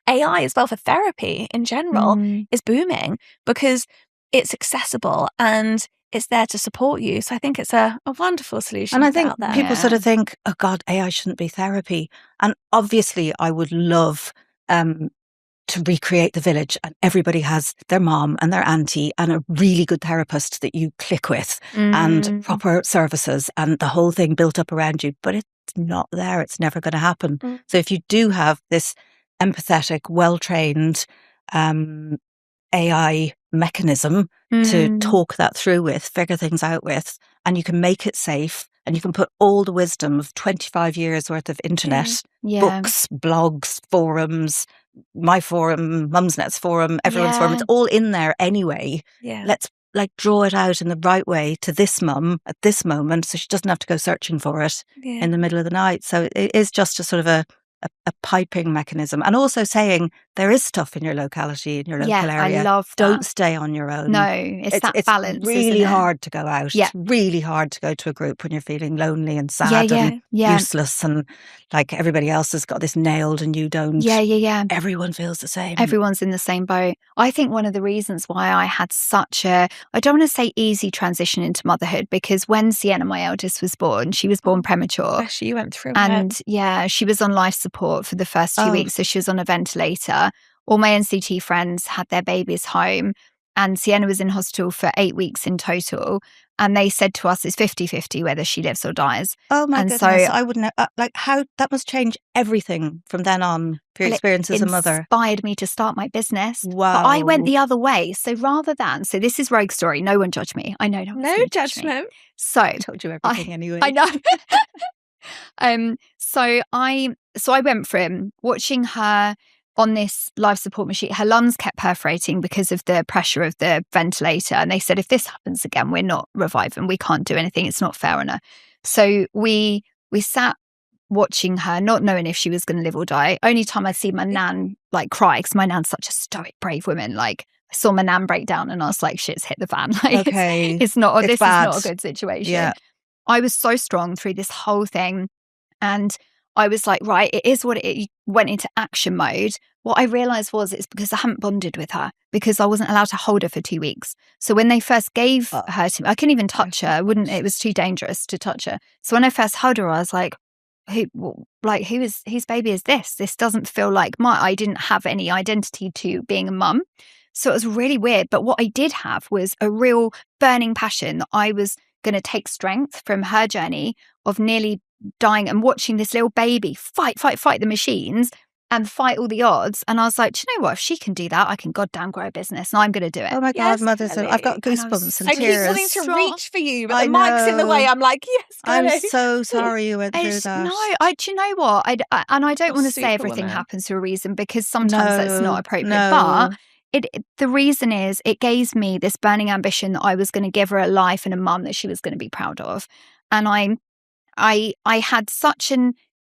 AI as well for therapy in general is booming, because it's accessible and it's there to support you. So I think it's a wonderful solution. And I think out there. people sort of think, oh God, AI shouldn't be therapy. And obviously I would love to recreate the village, and everybody has their mom and their auntie and a really good therapist that you click with and proper services and the whole thing built up around you. But it's not there. It's never going to happen. So if you do have this empathetic, well-trained AI mechanism to talk that through with, figure things out with, and you can make it safe, and you can put all the wisdom of 25 years worth of internet, books, blogs, forums, my forum, Mumsnet's forum, everyone's forum, it's all in there anyway. Let's draw it out in the right way to this mum at this moment, so she doesn't have to go searching for it in the middle of the night. So it is just a sort of a piping mechanism, and also saying there is stuff in your locality, in your local area. I love that. Don't stay on your own. No, it's that balance. It's really hard to go out. It's really hard to go to a group when you're feeling lonely and sad and useless, and like everybody else has got this nailed and you don't. Everyone feels the same. Everyone's in the same boat. I think one of the reasons why I had such I don't want to say easy transition into motherhood, because when Sienna, my eldest, was born, she was born premature. She went through and she was on life support for the first 2 weeks, so she was on a ventilator. All my NCT friends had their babies home, and Sienna was in hospital for 8 weeks in total, and they said to us it's 50-50 whether she lives or dies. Oh my goodness, so I wouldn't how that must change everything from then on for your experience as a mother. It inspired me to start my business. Wow. But I went the other way. So rather than, so this is rogue story, no one judge me. I know no judgment. So I told you everything anyway. I know. So I went from watching her on this life support machine. Her lungs kept perforating because of the pressure of the ventilator, and they said if this happens again, we're not reviving. We can't do anything. It's not fair on her. So we sat watching her, not knowing if she was going to live or die. Only time I'd see my nan cry, because my nan's such a stoic, brave woman. I saw my nan break down, and I was like, "Shit's hit the fan." This is not a good situation. Yeah. I was so strong through this whole thing. And I was like, right, it is what it went into action mode. What I realized was it's because I hadn't bonded with her, because I wasn't allowed to hold her for 2 weeks. So when they first gave her to me, I couldn't even touch her. It was too dangerous to touch her. So when I first held her, I was like, whose baby is this? This doesn't feel like I didn't have any identity to being a mum. So it was really weird. But what I did have was a real burning passion that I was going to take strength from her journey of nearly dying and watching this little baby fight the machines and fight all the odds. And I was like, do you know what? If she can do that, I can goddamn grow a business and I'm going to do it. Oh my God, Motherhood. I've got goosebumps and tears. I keep wanting to reach for you, but the mic's in the way. I'm like, yes, I'm so sorry you went through that. No, do you know what? I don't want to say everything happens for a reason, because sometimes that's not appropriate. But the reason is it gave me this burning ambition that I was going to give her a life and a mum that she was going to be proud of. And I had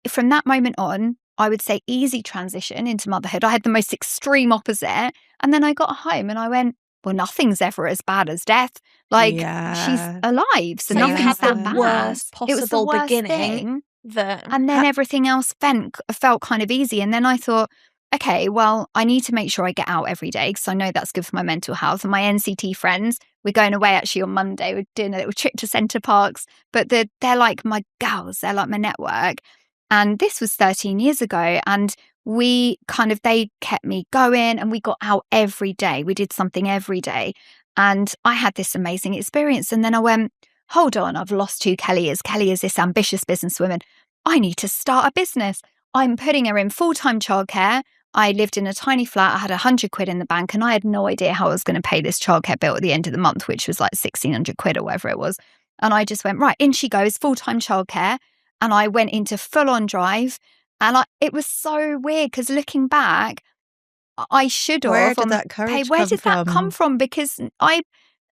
from that moment on, I would say easy transition into motherhood. I had the most extreme opposite. And then I got home and I went, well, nothing's ever as bad as death. Like, she's alive. So nothing's that bad. Worst possible it was the worst beginning. And then everything else felt kind of easy. And then I thought, okay, well, I need to make sure I get out every day, because I know that's good for my mental health. And my NCT friends, we're going away actually on Monday. We're doing a little trip to Centre Parks, but they're like my gals. They're like my network. And this was 13 years ago. And they kept me going and we got out every day. We did something every day. And I had this amazing experience. And then I went, hold on, I've lost who Kelly is. Kelly is this ambitious businesswoman. I need to start a business. I'm putting her in full-time childcare. I lived in a tiny flat. I had 100 quid in the bank and I had no idea how I was going to pay this childcare bill at the end of the month, which was like 1,600 quid or whatever it was. And I just went, right, in she goes, full-time childcare. And I went into full-on drive. And it was so weird, because looking back, I should have. Where did that courage come from? Because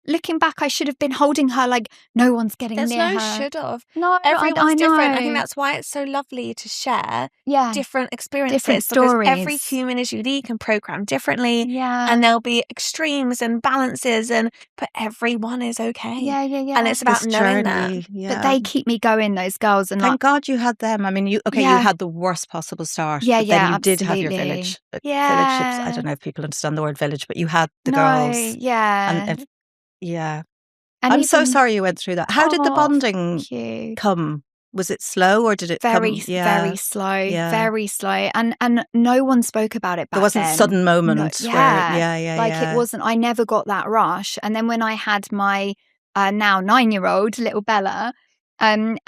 looking back, I should have been holding her like no one's getting near her. There's no should have. No, everyone's different. I I think that's why it's so lovely to share different experiences. Different stories. Because every human is unique and programmed differently. Yeah. And there'll be extremes and balances, but everyone is okay. Yeah. And it's about knowing that. But they keep me going, those girls. And thank God you had them. I mean, you had the worst possible start. Yeah, but then you absolutely. did have your village. Yeah. Villageships. I don't know if people understand the word village, but you had the girls. Yeah. And I'm so sorry you went through that. How did the bonding come? Was it slow or did it very slow? Yeah. Very slow. And no one spoke about it back then. There wasn't a sudden moment it wasn't. I never got that rush. And then when I had my now 9-year-old little Bella, and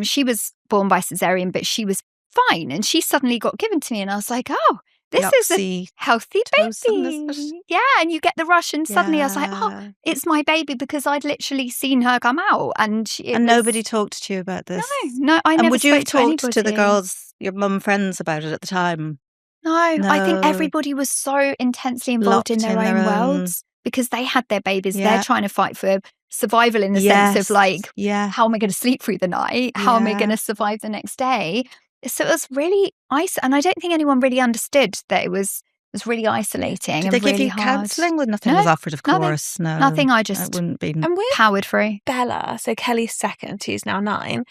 she was born by cesarean, but she was fine. And she suddenly got given to me and I was like, oh, this is a healthy baby. Yeah, and you get the rush and suddenly I was like, oh, it's my baby, because I'd literally seen her come out. And nobody talked to you about this? No, I never spoke to anybody. And would you have talked to the girls, your mum friends, about it at the time? No, I think everybody was so intensely involved in their own worlds, because they had their babies. They're trying to fight for survival in the sense of like, how am I going to sleep through the night? How am I going to survive the next day? So it was really and I don't think anyone really understood that it was really isolating. Did they give you counselling? Well, nothing was offered, of course. Nothing. I just wouldn't be powered through. Bella, so Kelly's second, who's now 9.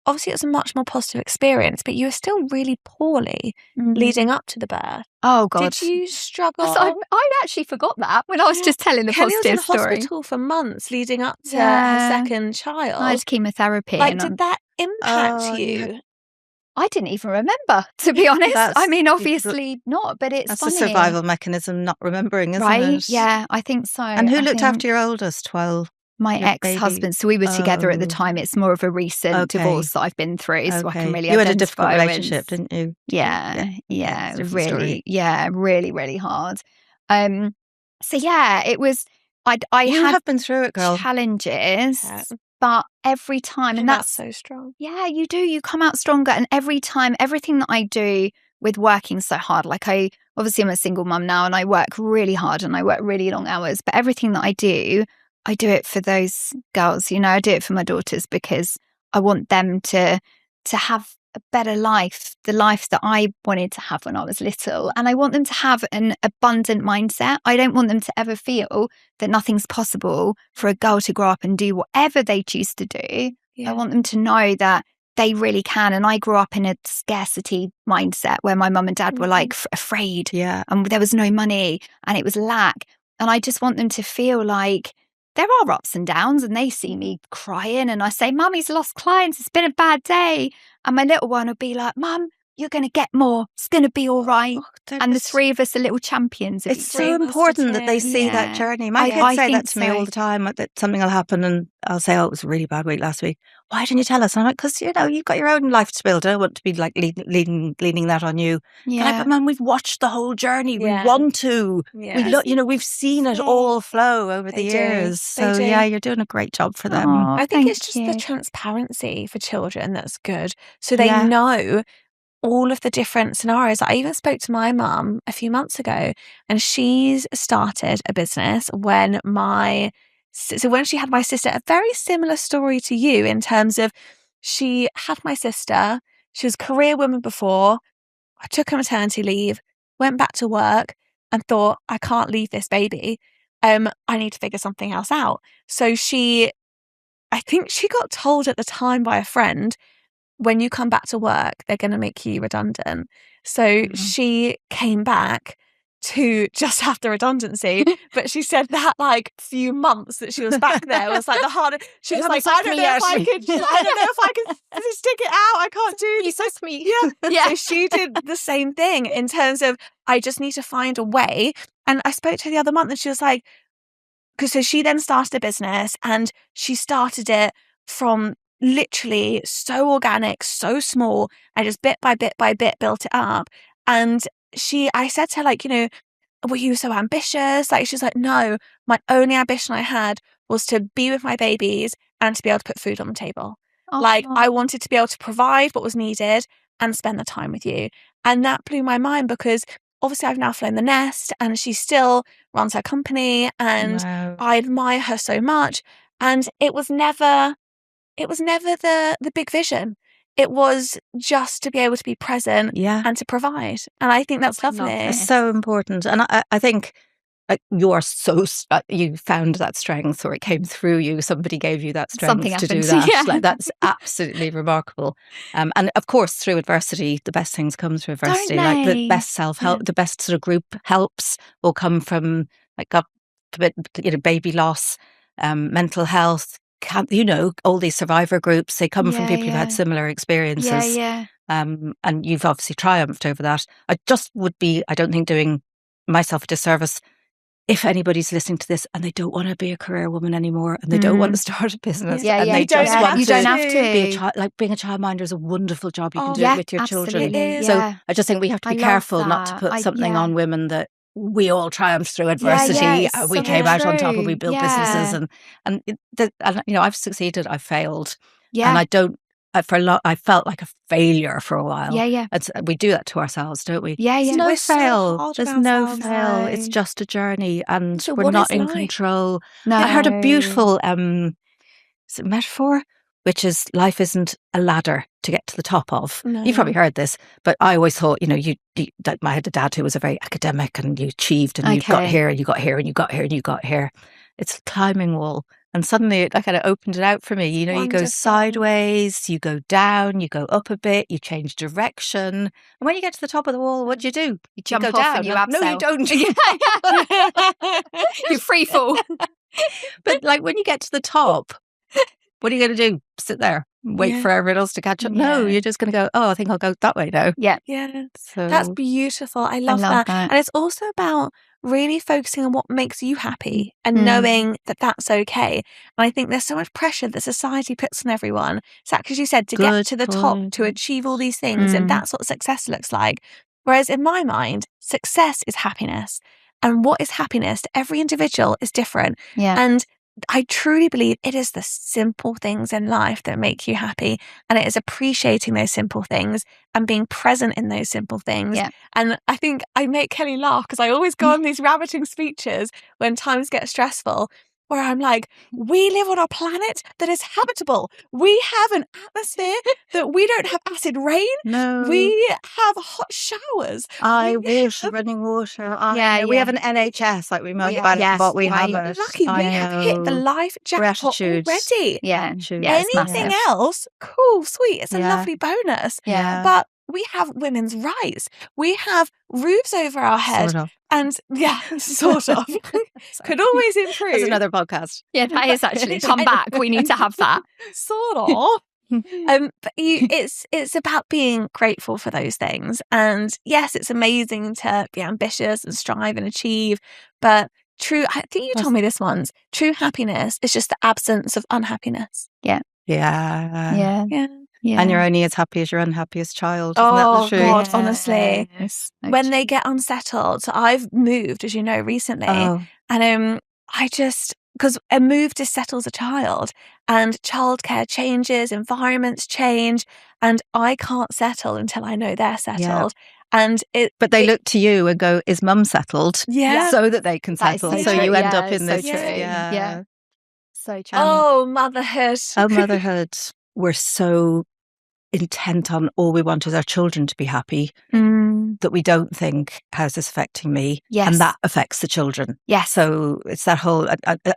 Obviously, it was a much more positive experience, but you were still really poorly leading up to the birth. Oh, God. Did you struggle? So I'd actually forgot that when I was just telling the positive story. Kelly was in hospital for months leading up to her second child. I had chemotherapy. Did that impact you? I didn't even remember, to be honest. I mean, obviously not, but it's funny. That's a survival mechanism, not remembering, isn't it? Yeah, I think so. And who looked after your oldest? My ex-husband. So we were together at the time. It's more of a recent divorce that I've been through, so I can really You had a difficult relationship, didn't you? Yeah, really, really, really hard. So yeah, it was. I have been through it, girl. Challenges. But every time, and that's so strong. Yeah, you do. You come out stronger. And every time, everything that I do with working so hard, like obviously I'm a single mum now and I work really hard and I work really long hours, but everything that I do it for those girls. I do it for my daughters, because I want them to have a better life, the life that I wanted to have when I was little. And I want them to have an abundant mindset. I don't want them to ever feel that nothing's possible for a girl to grow up and do whatever they choose to do. Yeah. I want them to know that they really can. And I grew up in a scarcity mindset where my mum and dad were like afraid. Yeah. And there was no money and it was lack. And I just want them to feel like there are ups and downs, and they see me crying and I say, Mummy's lost clients. It's been a bad day. And my little one will be like, Mum, you're going to get more. It's going to be all right. And the three of us are little champions. It's so important that they see that journey. My kids say that to me all the time, that something will happen and I'll say, oh, it was a really bad week last week. Why didn't you tell us? And I'm like, because, you've got your own life to build. I don't want to be like leaning that on you. Yeah. But Mum, we've watched the whole journey. We want to. Yeah. We've seen it all flow over the years. So yeah, you're doing a great job for them. I think it's just the transparency for children that's good. So they know all of the different scenarios. I even spoke to my mum a few months ago, and she's started a business when she had my sister, a very similar story to you in terms of she had my sister, she was a career woman before, I took her maternity leave, went back to work and thought, I can't leave this baby. I need to figure something else out. So I think she got told at the time by a friend, when you come back to work, they're going to make you redundant. So she came back to just after redundency, but she said that like few months that she was back there was like the hardest. She was like, I don't know if I can stick it out. I can't do this. That's me. Yeah. So she did the same thing in terms of, I just need to find a way. And I spoke to her the other month and she was like, so she then started a business and she started it from literally so organic, so small, and just bit by bit built it up. And I said to her, like, were you so ambitious? Like, she's like, no, my only ambition I had was to be with my babies and to be able to put food on the table. Like, I wanted to be able to provide what was needed and spend the time with you. And that blew my mind because obviously I've now flown the nest and she still runs her company and I admire her so much. And it was never the big vision. It was just to be able to be present and to provide. And I think that's lovely. It's so important. And I think you are you found that strength, or it came through you. Somebody gave you that strength to do that. Yeah. Like, that's absolutely remarkable. And of course, through adversity, the best things come through adversity. Like the best self-help, the best sort of group helps will come from baby loss, mental health. All these survivor groups, they come from people who've had similar experiences. And you've obviously triumphed over that. I don't think doing myself a disservice if anybody's listening to this and they don't want to be a career woman anymore and they don't want to start a business and they just want you don't have to be a child. Like, being a childminder is a wonderful job. You can do it with your children. Is. So I just think we have to be careful not to put something on women that we all triumphed through adversity. We came out on top and we built businesses and I've succeeded, I've failed. And I don't, I felt like a failure for a while. We do that to ourselves, don't we? There's no fail. There's no fail. It's just a journey and we're not in control. No. I heard a beautiful metaphor, which is life isn't a ladder to get to the top of. You've probably heard this, but I always thought, I had a dad who was a very academic and you achieved and you got here and you got here and you got here and you got here. It's a climbing wall. And suddenly it kind of opened it out for me. You go sideways, you go down, you go up a bit, you change direction. And when you get to the top of the wall, what do? You jump go off down. and you No, you don't. You free fall. But like, when you get to the top, what are you going to do? Sit there, wait for everyone else to catch up? No, you're just going to go, oh, I think I'll go that way now. Yeah. So that's beautiful. I love that. And it's also about really focusing on what makes you happy and knowing that that's okay. And I think there's so much pressure that society puts on everyone. Exactly as you said, to get to the top, to achieve all these things. And that's what success looks like. Whereas in my mind, success is happiness. And what is happiness to every individual is different. And I truly believe it is the simple things in life that make you happy. And it is appreciating those simple things and being present in those simple things. And I think I make Kelly laugh because I always go on these rabbiting speeches when times get stressful. where I'm like, we live on a planet that is habitable. We have an atmosphere that we don't have acid rain. No. We have hot showers. Running water. We have an NHS, like we moan about it, but we have it. Lucky. We have hit the life jackpot already. Anything else, cool, sweet. It's a lovely bonus. But we have women's rights. We have roofs over our head. Sort of. And sort of. Could always improve. There's another podcast. Yeah, that is actually. Come back. We need to have that. Sort of. But it's about being grateful for those things. And yes, it's amazing to be ambitious and strive and achieve. But I think you told me this once, true happiness is just the absence of unhappiness. Yeah. Yeah. And you're only as happy as your unhappiest child. Isn't Oh, that the truth? God, honestly. Yes. When they get unsettled. So I've moved, as you know, recently. And because a move just settles a child, and childcare changes, environments change, and I can't settle until I know they're settled. But they look to you and go, is mum settled? Yeah. So that they can settle. So you end up in this. So true. Yeah. So true. Motherhood. Motherhood. We're so intent on all we want is our children to be happy that we don't think, how's this affecting me? Yes. And that affects the children. Yes. So it's that whole,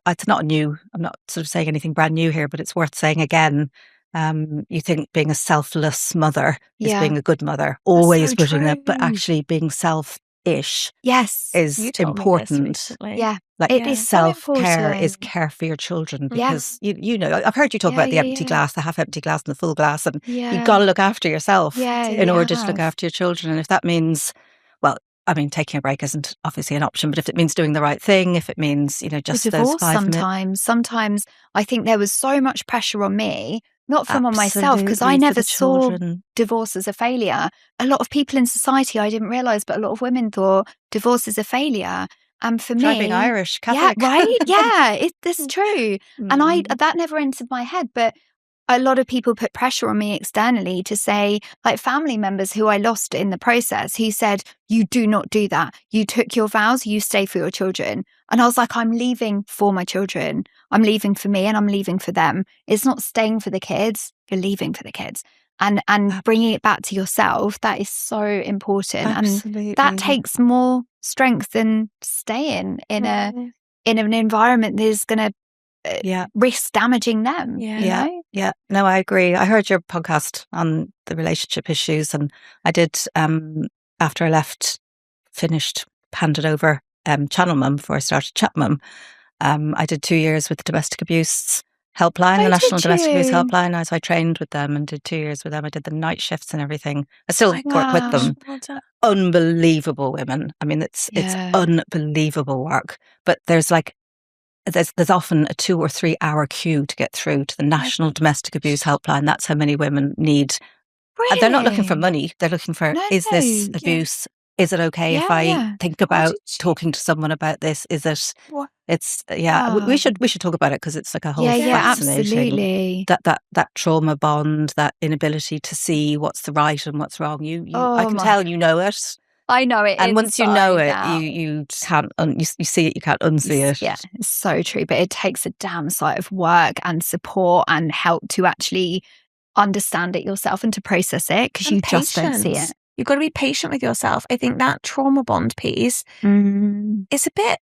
it's not new. I'm not sort of saying anything brand new here, but it's worth saying again. You think being a selfless mother is being a good mother, always putting it, but actually being selfish is important. Yeah. Like it is self-care is care for your children, because you know, I've heard you talk about the empty glass, the half empty glass and the full glass, and you've got to look after yourself in order to look after your children. And if that means, taking a break isn't obviously an option, but if it means doing the right thing, if it means, just those 5 minutes. Sometimes I think there was so much pressure on me, not from on myself, because I never saw divorce as a failure. A lot of people in society, I didn't realise, but a lot of women thought divorce is a failure. And for me, being Irish, Catholic. Yeah, right? Yeah, this is true. And that never entered my head. But a lot of people put pressure on me externally to say, like family members who I lost in the process, who said, you do not do that. You took your vows, you stay for your children. And I was like, I'm leaving for my children. I'm leaving for me and I'm leaving for them. It's not staying for the kids. You're leaving for the kids. And bringing it back to yourself, that is so important. Absolutely. And that takes more strength than staying in an environment that is going to risk damaging them. Yeah. No, I agree. I heard your podcast on the relationship issues, and I did, after I handed over Channelmum before I started Chatmum. I did 2 years with the domestic abuse helpline, the National Domestic Abuse Helpline. So I trained with them and did 2 years with them. I did the night shifts and everything. I still work with them. Unbelievable women. I mean, it's unbelievable work. But there's often a 2 or 3 hour queue to get through to the National Domestic Abuse Helpline. That's how many women need. Really? They're not looking for money. They're looking for, is this abuse? Is it okay if I think about talking to someone about this? Is it? What? It's we should talk about it, because it's like a whole fascinating that trauma bond, that inability to see what's the right and what's wrong. I can tell you know it. I know it, and once you know it, you can't you see it, you can't unsee it. Yeah, it's so true. But it takes a damn sight of work and support and help to actually understand it yourself and to process it, because you just don't see it. You've got to be patient with yourself. I think that trauma bond piece is a bit,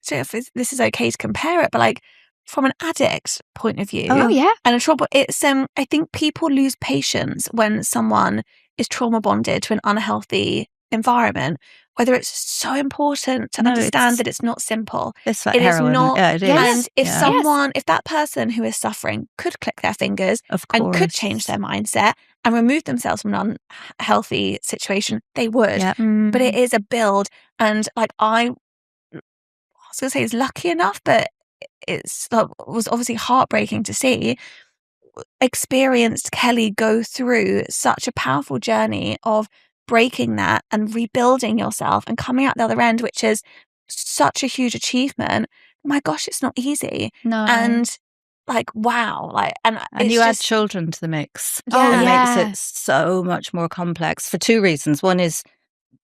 so if this is okay to compare it, but like from an addict point of view. Oh, yeah. And a trauma, it's, I think people lose patience when someone is trauma bonded to an unhealthy environment, whether it's so important to understand that it's not simple. It's like heroin. Is not. Yeah, it is. And if that person who is suffering could click their fingers and could change their mindset and remove themselves from an unhealthy situation, they would. Yeah. But it is a build. And like I was going to say it's lucky enough, but it was obviously heartbreaking to see, experienced Kelly go through such a powerful journey of breaking that and rebuilding yourself and coming out the other end, which is such a huge achievement. My gosh, it's not easy. No. And like, wow. And you add children to the mix. It makes it so much more complex for 2 reasons. One is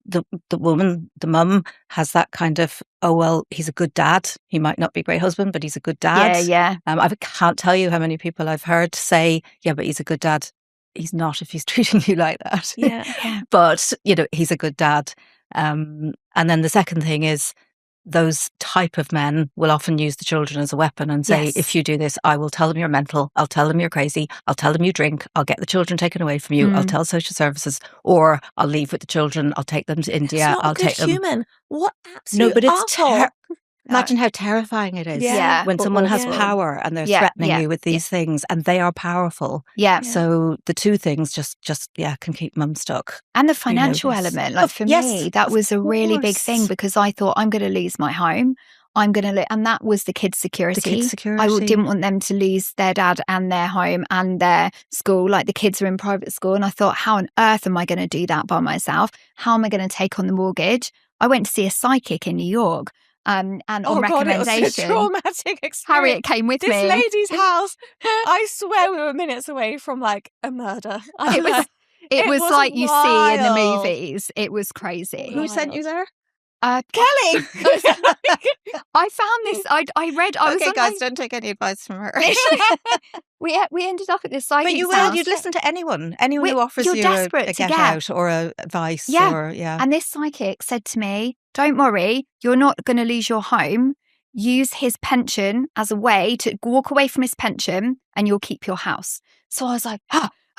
the woman, the mum, has that kind of, oh, well, he's a good dad. He might not be a great husband, but he's a good dad. Yeah. I can't tell you how many people I've heard say, yeah, but he's a good dad. He's not if he's treating you like that. Yeah. But, he's a good dad. And then the second thing is, those type of men will often use the children as a weapon and say, Yes. if you do this, I will tell them you're mental. I'll tell them you're crazy. I'll tell them you drink. I'll get the children taken away from you. I'll tell social services, or I'll leave with the children. I'll take them to India. It's not I'll a good take them. Human. What absolute No, but it's arsehole. imagine how terrifying it is when someone has power and they're threatening you with these things, and they are powerful. So the two things just can keep mum stuck. And the financial element, like for me, that was a really big thing, because I thought, I'm going to lose my home. And that was the kids' security. I didn't want them to lose their dad and their home and their school. Like, the kids are in private school, and I thought, how on earth am I going to do that by myself? How am I going to take on the mortgage? I went to see a psychic in New York. And on recommendation, it was a traumatic experience. Harriet came with me. This lady's house, I swear we were minutes away from like a murder. It was like you see in the movies. It was crazy. Who sent you there? Kelly. I found this. I read. Okay, guys, don't take any advice from her. We ended up at this psychic. But you will. You'd listen to anyone who offers you a get out or a advice. And this psychic said to me, "Don't worry, you're not going to lose your home. Use his pension as a way to walk away from his pension, and you'll keep your house." So I was like,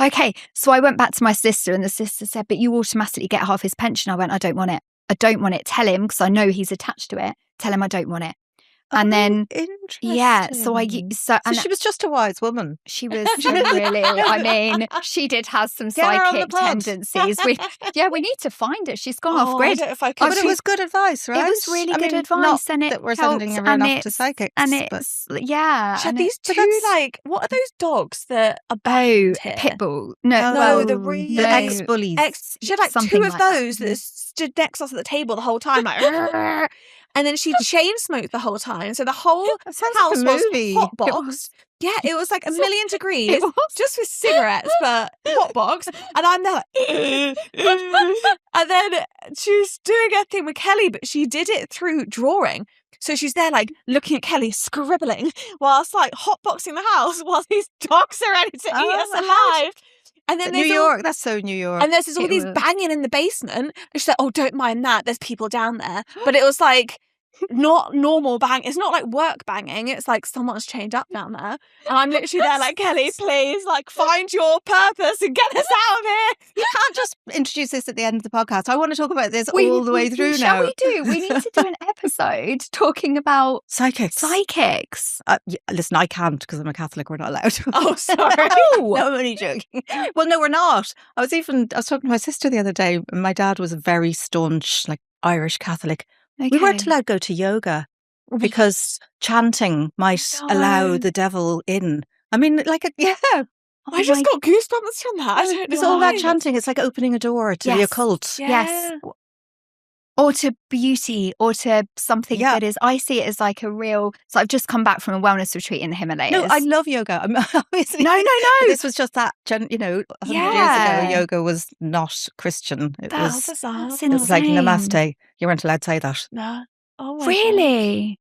okay. So I went back to my sister, and the sister said, "But you automatically get half his pension." I went, "I don't want it. I don't want it. Tell him, because I know he's attached to it. Tell him I don't want it." And then, interesting. So she was just a wise woman. She was really, I mean, she did have some psychic tendencies. We need to find her. She's gone off grid. But it was good advice, right? It was really good advice. And it that we're sending everyone off to psychics. And it's, She had these two, like, what are those dogs that are pit bull? No, the ex-bullies. She had like two of those that stood next to us at the table the whole time, like, and then she chain smoked the whole time. So the whole house was hotboxed. Yeah, it was like 1,000,000 degrees, just with cigarettes, but hotbox. And I'm there like, and then she's doing her thing with Kelly, but she did it through drawing. So she's there like looking at Kelly, scribbling, whilst like hotboxing the house while these dogs are ready to eat us alive. And then New York, that's so New York. And there's all these banging in the basement. And she's like, "Oh, don't mind that. There's people down there." But it was like not normal bang. It's not like work banging. It's like someone's chained up down there. And I'm literally there like, "Kelly, please, like, find your purpose and get us out of here." You can't just introduce this at the end of the podcast. I want to talk about this all the way through now. Shall we do? We need to do an episode talking about psychics. Listen, I can't, because I'm a Catholic. We're not allowed. Oh, sorry. No, I'm only joking. Well, no, we're not. I was talking to my sister the other day. And my dad was a very staunch, like, Irish Catholic. Okay. We weren't allowed to go to yoga because chanting might allow the devil in. I mean, like, I just got goosebumps from that. I don't know. It's all about chanting. It's like opening a door to the occult. Yes. Or to beauty, or to something that is, I see it as like a real, so I've just come back from a wellness retreat in the Himalayas. No, I love yoga. Obviously, no. This was just that, 100 years ago, yoga was not Christian. It was like, namaste. You weren't allowed to say that. No. Oh, really?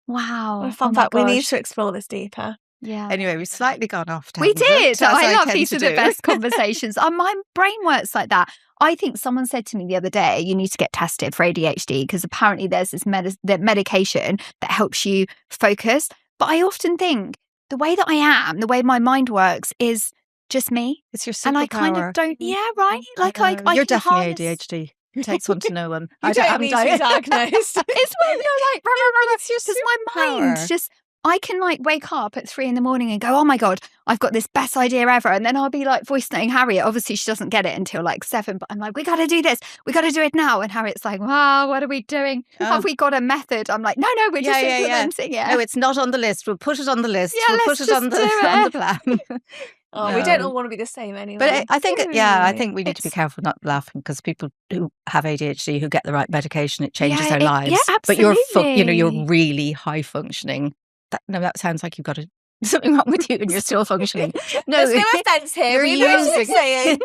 Wow. Fun fact, we need to explore this deeper. Yeah. Anyway, we've slightly gone off. We did. I love these are the best conversations. My brain works like that. I think someone said to me the other day, you need to get tested for ADHD, because apparently there's this medication that helps you focus. But I often think the way that I am, the way my mind works is just me. It's your superpower. And I kind of don't, right? Like you're definitely ADHD. It takes one to know one. I don't need to be diagnosed. It's when you're like, because my mind just, I can like wake up at 3 a.m. and go, "Oh my God, I've got this best idea ever." And then I'll be like voice noting Harriet. Obviously she doesn't get it until like 7, but I'm like, "We got to do this. We got to do it now." And Harriet's like, "Wow, what are we doing? Have we got a method?" I'm like, no, we're just implementing it. No, it's not on the list. We'll put it on the list. We'll put it on the plan. We don't all want to be the same anyway. But I think, I think we need to be careful not laughing, because people who have ADHD, who get the right medication, it changes their lives. Yeah, absolutely. But you're really high functioning. That sounds like you've got something wrong with you and you're still functioning. No, there's no offence here. You're using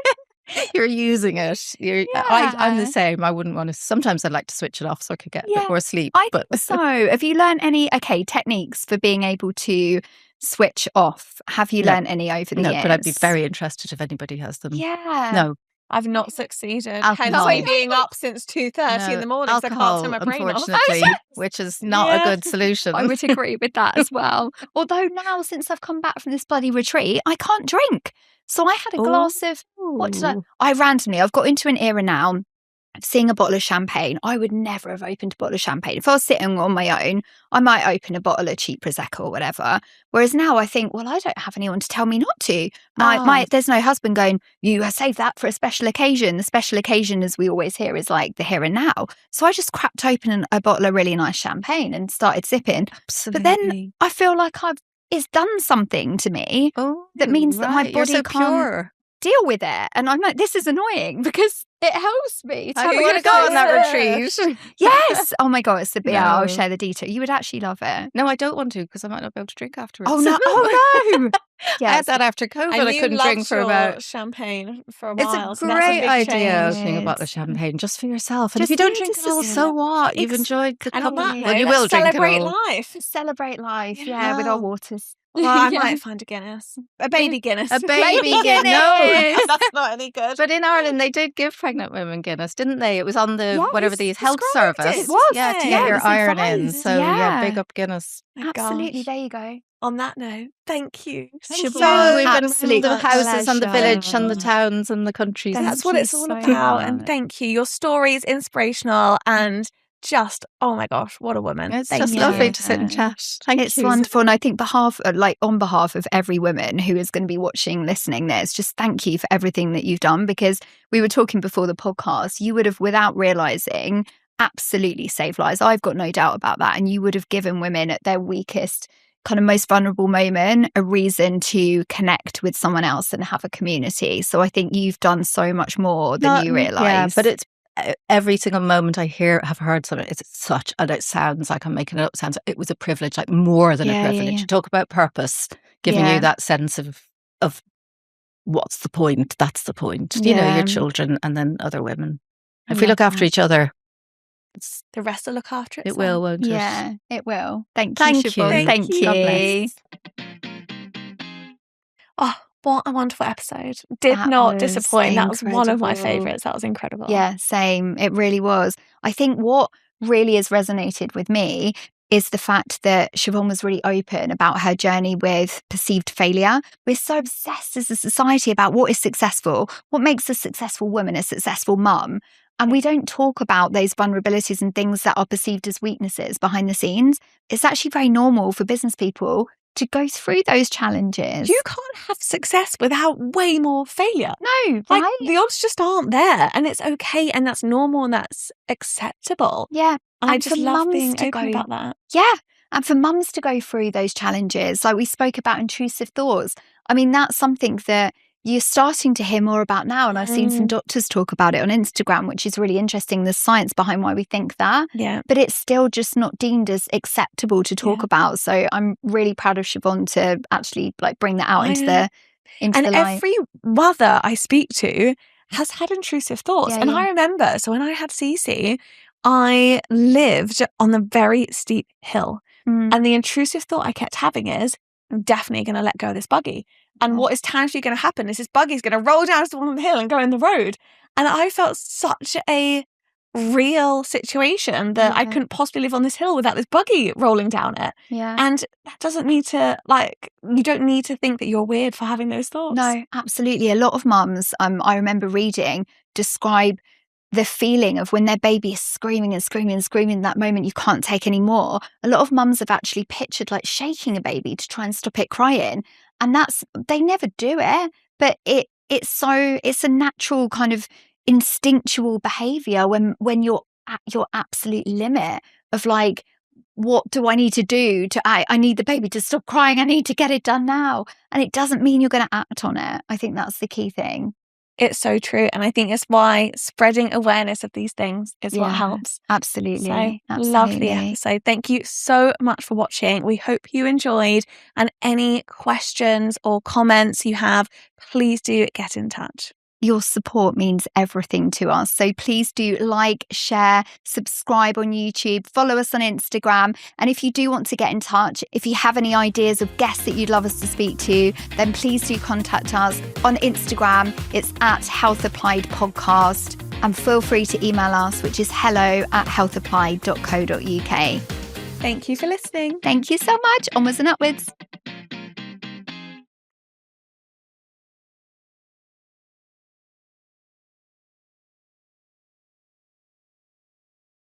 You're using it. I'm the same. I wouldn't want to. Sometimes I'd like to switch it off so I could get a bit more sleep. So have you learned any techniques for being able to switch off? Have you learned any over the years? No, but I'd be very interested if anybody has them. Yeah. No. I've not succeeded. Alcohol. Hence me being up since 2:30 in the morning so I can't turn my brain off. Unfortunately, which is not a good solution. I would agree with that as well. Although now, since I've come back from this bloody retreat, I can't drink. So I had a glass of, I've got into an era now of seeing a bottle of champagne. I would never have opened a bottle of champagne. If I was sitting on my own, I might open a bottle of cheap Prosecco or whatever. Whereas now I think, well, I don't have anyone to tell me not to. There's no husband going, you save that for a special occasion. The special occasion, as we always hear, is like the here and now. So I just cracked open a bottle of really nice champagne and started sipping. Absolutely. But then I feel like it's done something to me that means that my body can't deal with it. And I'm like, this is annoying because it helps me. I want to go on that retreat. Yes. Oh my God, it's the I'll share the detail. You would actually love it. No, I don't want to because I might not be able to drink afterwards. Oh no. Oh no. I had that after COVID. And I couldn't drink for about champagne for a while. It's a great idea opening a bottle of champagne just for yourself. And if you don't drink it all, so what? You've enjoyed the couple. Well, you will drink it all. Celebrate life. Yeah, with our waters. Well, I might find a Guinness. A baby Guinness. A baby Guinness. No. That's not any good. But in Ireland, they did give pregnant women Guinness, didn't they? It was on the these health service. It was. Yeah, to get your iron in. So, big up Guinness. Absolutely. There you go. On that note, thank you. We've been around the houses and the village and the towns and the countries. That's what it's all about. And thank you. Your story is inspirational and just, oh my gosh, what a woman. It's just lovely to sit and chat. It's wonderful. And I think on behalf of every woman who is going to be watching, listening this, just thank you for everything that you've done, because we were talking before the podcast, you would have, without realising, absolutely saved lives. I've got no doubt about that. And you would have given women at their weakest, kind of most vulnerable moment, a reason to connect with someone else and have a community. So I think you've done so much more than you realise. Yeah, but it's every single moment I have heard something, it's such, and it sounds like I'm making it up, it was a privilege, like more than a privilege. You talk about purpose, giving you that sense of what's the point? That's the point. You know, your children and then other women. If we look after each other, the rest will look after itself. It will, won't it? Yeah, it will. Thank you, Siobhan. Thank you. God bless. Oh, what a wonderful episode. Did not disappoint. That was one of my favourites. That was incredible. Yeah, same. It really was. I think what really has resonated with me is the fact that Siobhan was really open about her journey with perceived failure. We're so obsessed as a society about what is successful, what makes a successful woman a successful mum. And we don't talk about those vulnerabilities and things that are perceived as weaknesses behind the scenes. It's actually very normal for business people to go through those challenges. You can't have success without way more failure. No, like the odds just aren't there, and it's okay, and that's normal, and that's acceptable. Yeah, I just love being open about that. Yeah, and for mums to go through those challenges, like we spoke about intrusive thoughts. I mean, that's something that you're starting to hear more about now, and I've seen some doctors talk about it on Instagram, which is really interesting. There's science behind why we think that, but it's still just not deemed as acceptable to talk about. So I'm really proud of Siobhan to actually bring that out into the light. Every mother I speak to has had intrusive thoughts. I remember, so when I had Cece, I lived on a very steep hill, and the intrusive thought I kept having is, I'm definitely going to let go of this buggy. And what is tangibly going to happen is this buggy's going to roll down the hill and go in the road. And I felt such a real situation that I couldn't possibly live on this hill without this buggy rolling down it. Yeah. And that doesn't need to, you don't need to think that you're weird for having those thoughts. No, absolutely. A lot of mums, I remember reading, describe the feeling of when their baby is screaming and screaming and screaming, that moment you can't take any more. A lot of mums have actually pictured shaking a baby to try and stop it crying. And they never do it, but it's a natural kind of instinctual behavior when you're at your absolute limit of what do I need to do I need the baby to stop crying. I need to get it done now. And it doesn't mean you're going to act on it. I think that's the key thing. It's so true. And I think it's why spreading awareness of these things is what helps. Absolutely. So, lovely episode. Thank you so much for watching. We hope you enjoyed. And any questions or comments you have, please do get in touch. your support means everything to us. So please do like, share, subscribe on YouTube, follow us on Instagram. And if you do want to get in touch, if you have any ideas of guests that you'd love us to speak to, then please do contact us on Instagram. It's at Health Applied Podcast. And feel free to email us, which is hello@healthapplied.co.uk. Thank you for listening. Thank you so much. Onwards and upwards.